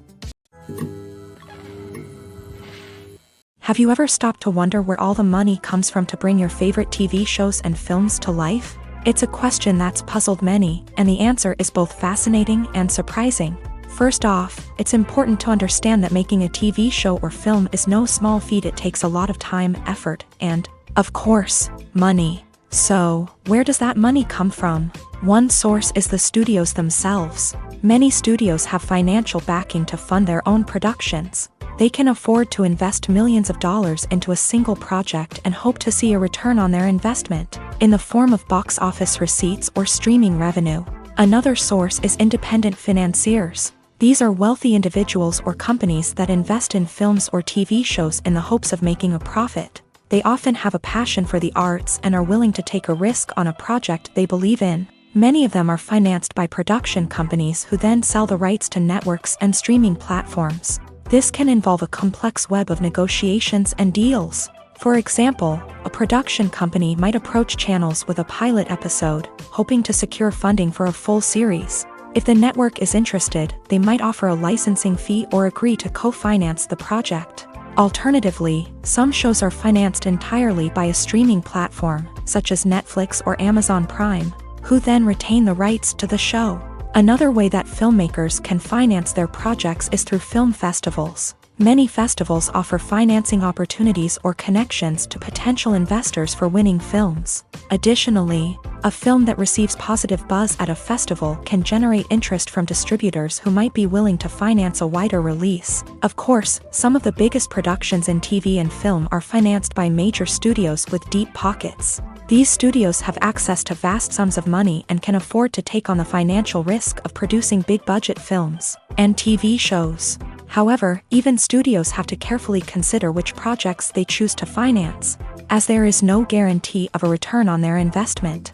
Speaker 1: Have you ever stopped to wonder where all the money comes from to bring your favorite TV shows and films to life? It's a question that's puzzled many, and the answer is both fascinating and surprising. First off, it's important to understand that making a TV show or film is no small feat. It takes a lot of time, effort, and, of course, money. So, where does that money come from? One source is the studios themselves. Many studios have financial backing to fund their own productions. They can afford to invest millions of dollars into a single project and hope to see a return on their investment, in the form of box office receipts or streaming revenue. Another source is independent financiers. These are wealthy individuals or companies that invest in films or TV shows in the hopes of making a profit. They often have a passion for the arts and are willing to take a risk on a project they believe in. Many of them are financed by production companies who then sell the rights to networks and streaming platforms. This can involve a complex web of negotiations and deals. For example, a production company might approach channels with a pilot episode, hoping to secure funding for a full series. If the network is interested, they might offer a licensing fee or agree to co-finance the project. Alternatively, some shows are financed entirely by a streaming platform, such as Netflix or Amazon Prime, who then retain the rights to the show. Another way that filmmakers can finance their projects is through film festivals. Many festivals offer financing opportunities or connections to potential investors for winning films. Additionally, a film that receives positive buzz at a festival can generate interest from distributors who might be willing to finance a wider release. Of course, some of the biggest productions in TV and film are financed by major studios with deep pockets. These studios have access to vast sums of money and can afford to take on the financial risk of producing big-budget films and TV shows. However, even studios have to carefully consider which projects they choose to finance, as there is no guarantee of a return on their investment.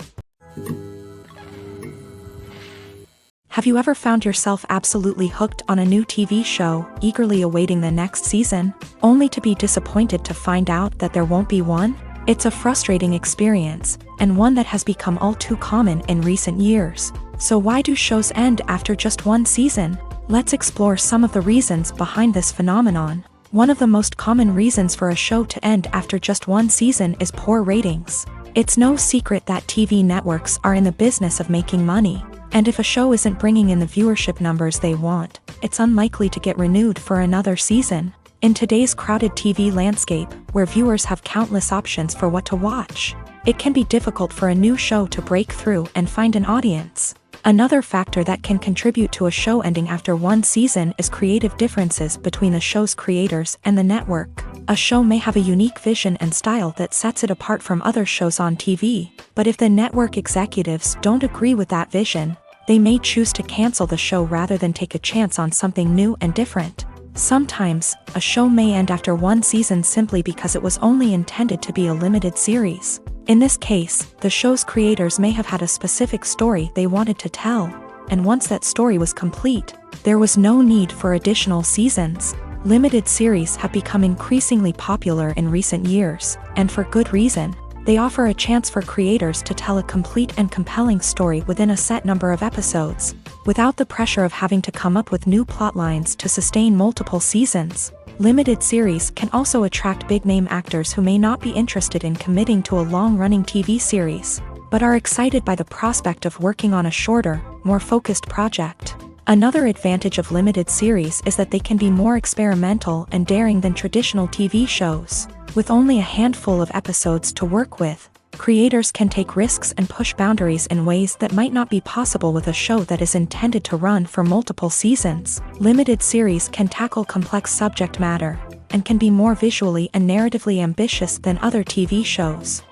Speaker 1: Have you ever found yourself absolutely hooked on a new TV show, eagerly awaiting the next season, only to be disappointed to find out that there won't be one? It's a frustrating experience, and one that has become all too common in recent years. So why do shows end after just one season? Let's explore some of the reasons behind this phenomenon. One of the most common reasons for a show to end after just one season is poor ratings. It's no secret that TV networks are in the business of making money, and if a show isn't bringing in the viewership numbers they want, it's unlikely to get renewed for another season. In today's crowded TV landscape, where viewers have countless options for what to watch, it can be difficult for a new show to break through and find an audience. Another factor that can contribute to a show ending after one season is creative differences between the show's creators and the network. A show may have a unique vision and style that sets it apart from other shows on TV, but if the network executives don't agree with that vision, they may choose to cancel the show rather than take a chance on something new and different. Sometimes, a show may end after one season simply because it was only intended to be a limited series. In this case, the show's creators may have had a specific story they wanted to tell, and once that story was complete, there was no need for additional seasons. Limited series have become increasingly popular in recent years, and for good reason. They offer a chance for creators to tell a complete and compelling story within a set number of episodes, without the pressure of having to come up with new plotlines to sustain multiple seasons. Limited series can also attract big-name actors who may not be interested in committing to a long-running TV series, but are excited by the prospect of working on a shorter, more focused project. Another advantage of limited series is that they can be more experimental and daring than traditional TV shows. With only a handful of episodes to work with, creators can take risks and push boundaries in ways that might not be possible with a show that is intended to run for multiple seasons. Limited series can tackle complex subject matter, and can be more visually and narratively ambitious than other TV shows.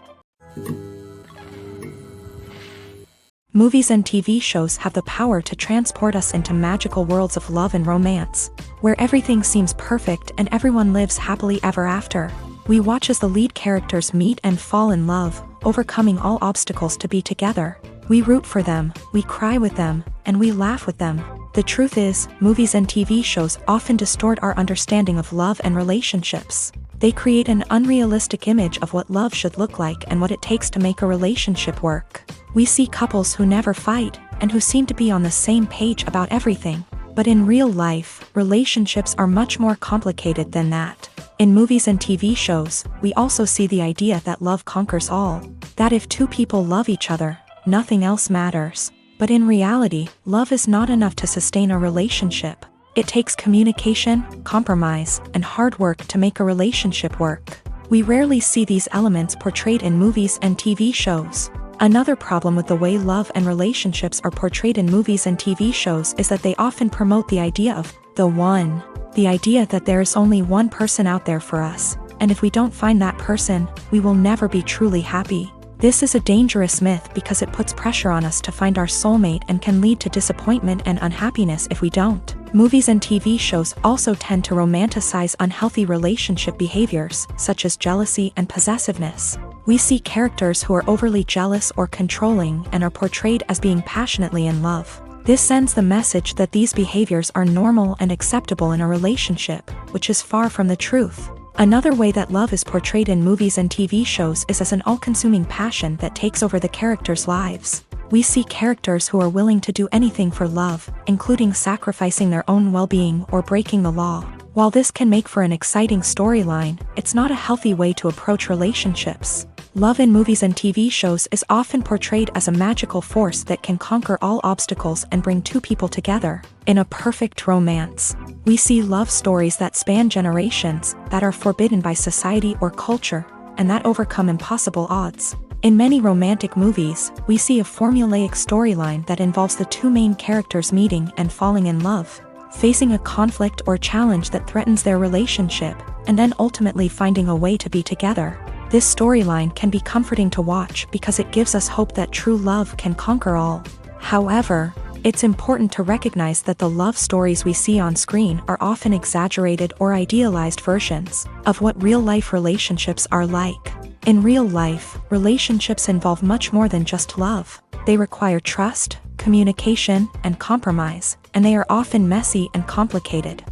Speaker 1: Movies and TV shows have the power to transport us into magical worlds of love and romance, where everything seems perfect and everyone lives happily ever after. We watch as the lead characters meet and fall in love, overcoming all obstacles to be together. We root for them, we cry with them, and we laugh with them. The truth is, movies and TV shows often distort our understanding of love and relationships. They create an unrealistic image of what love should look like and what it takes to make a relationship work. We see couples who never fight, and who seem to be on the same page about everything. But in real life, relationships are much more complicated than that. In movies and TV shows, we also see the idea that love conquers all. That if two people love each other, nothing else matters. But in reality, love is not enough to sustain a relationship. It takes communication, compromise, and hard work to make a relationship work. We rarely see these elements portrayed in movies and TV shows. Another problem with the way love and relationships are portrayed in movies and TV shows is that they often promote the idea of the one. The idea that there is only one person out there for us, and if we don't find that person, we will never be truly happy. This is a dangerous myth because it puts pressure on us to find our soulmate and can lead to disappointment and unhappiness if we don't. Movies and TV shows also tend to romanticize unhealthy relationship behaviors, such as jealousy and possessiveness. We see characters who are overly jealous or controlling and are portrayed as being passionately in love. This sends the message that these behaviors are normal and acceptable in a relationship, which is far from the truth. Another way that love is portrayed in movies and TV shows is as an all-consuming passion that takes over the characters' lives. We see characters who are willing to do anything for love, including sacrificing their own well-being or breaking the law. While this can make for an exciting storyline, it's not a healthy way to approach relationships. Love in movies and TV shows is often portrayed as a magical force that can conquer all obstacles and bring two people together in a perfect romance. We see love stories that span generations, that are forbidden by society or culture, and that overcome impossible odds. In many romantic movies, we see a formulaic storyline that involves the two main characters meeting and falling in love, facing a conflict or challenge that threatens their relationship, and then ultimately finding a way to be together. This storyline can be comforting to watch because it gives us hope that true love can conquer all. However, it's important to recognize that the love stories we see on screen are often exaggerated or idealized versions of what real-life relationships are like. In real life, relationships involve much more than just love. They require trust, communication, and compromise, and they are often messy and complicated.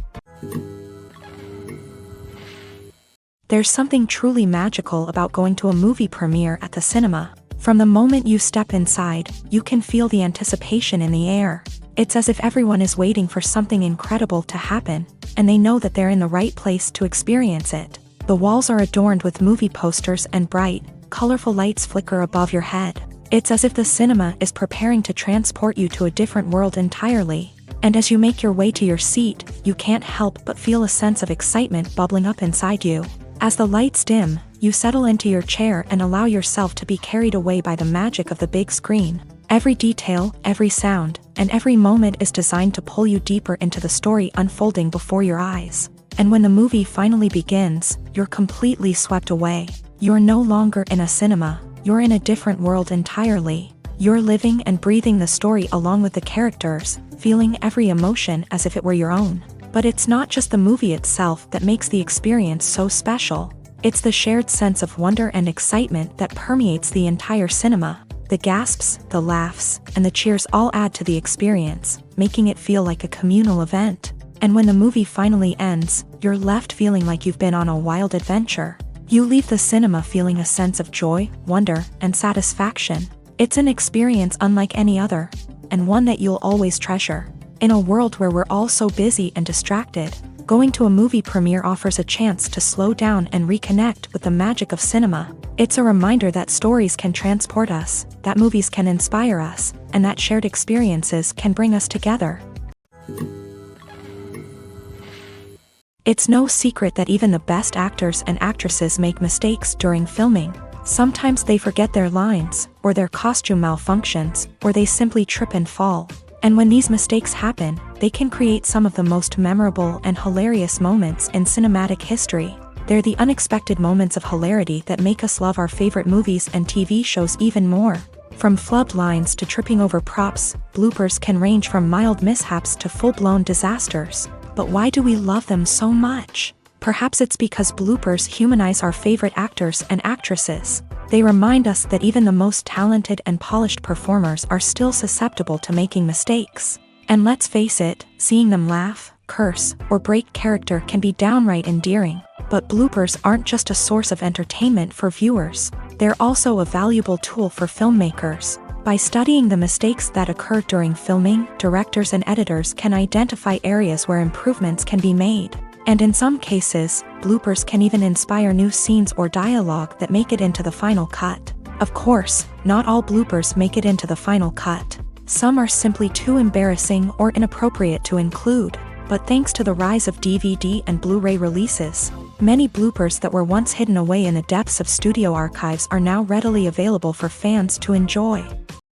Speaker 1: There's something truly magical about going to a movie premiere at the cinema. From the moment you step inside, you can feel the anticipation in the air. It's as if everyone is waiting for something incredible to happen, and they know that they're in the right place to experience it. The walls are adorned with movie posters and bright, colorful lights flicker above your head. It's as if the cinema is preparing to transport you to a different world entirely. And as you make your way to your seat, you can't help but feel a sense of excitement bubbling up inside you. As the lights dim, you settle into your chair and allow yourself to be carried away by the magic of the big screen. Every detail, every sound, and every moment is designed to pull you deeper into the story unfolding before your eyes. And when the movie finally begins, you're completely swept away. You're no longer in a cinema, you're in a different world entirely. You're living and breathing the story along with the characters, feeling every emotion as if it were your own. But it's not just the movie itself that makes the experience so special. It's the shared sense of wonder and excitement that permeates the entire cinema. The gasps, the laughs, and the cheers all add to the experience, making it feel like a communal event. And when the movie finally ends, you're left feeling like you've been on a wild adventure. You leave the cinema feeling a sense of joy, wonder, and satisfaction. It's an experience unlike any other, and one that you'll always treasure. In a world where we're all so busy and distracted, going to a movie premiere offers a chance to slow down and reconnect with the magic of cinema. It's a reminder that stories can transport us, that movies can inspire us, and that shared experiences can bring us together. It's no secret that even the best actors and actresses make mistakes during filming. Sometimes they forget their lines, or their costume malfunctions, or they simply trip and fall. And when these mistakes happen, they can create some of the most memorable and hilarious moments in cinematic history. They're the unexpected moments of hilarity that make us love our favorite movies and TV shows even more. From flubbed lines to tripping over props, bloopers can range from mild mishaps to full-blown disasters. But why do we love them so much? Perhaps it's because bloopers humanize our favorite actors and actresses. They remind us that even the most talented and polished performers are still susceptible to making mistakes. And let's face it, seeing them laugh, curse, or break character can be downright endearing. But bloopers aren't just a source of entertainment for viewers. They're also a valuable tool for filmmakers. By studying the mistakes that occur during filming, directors and editors can identify areas where improvements can be made. And in some cases, bloopers can even inspire new scenes or dialogue that make it into the final cut. Of course, not all bloopers make it into the final cut. Some are simply too embarrassing or inappropriate to include. But thanks to the rise of DVD and Blu-ray releases, many bloopers that were once hidden away in the depths of studio archives are now readily available for fans to enjoy.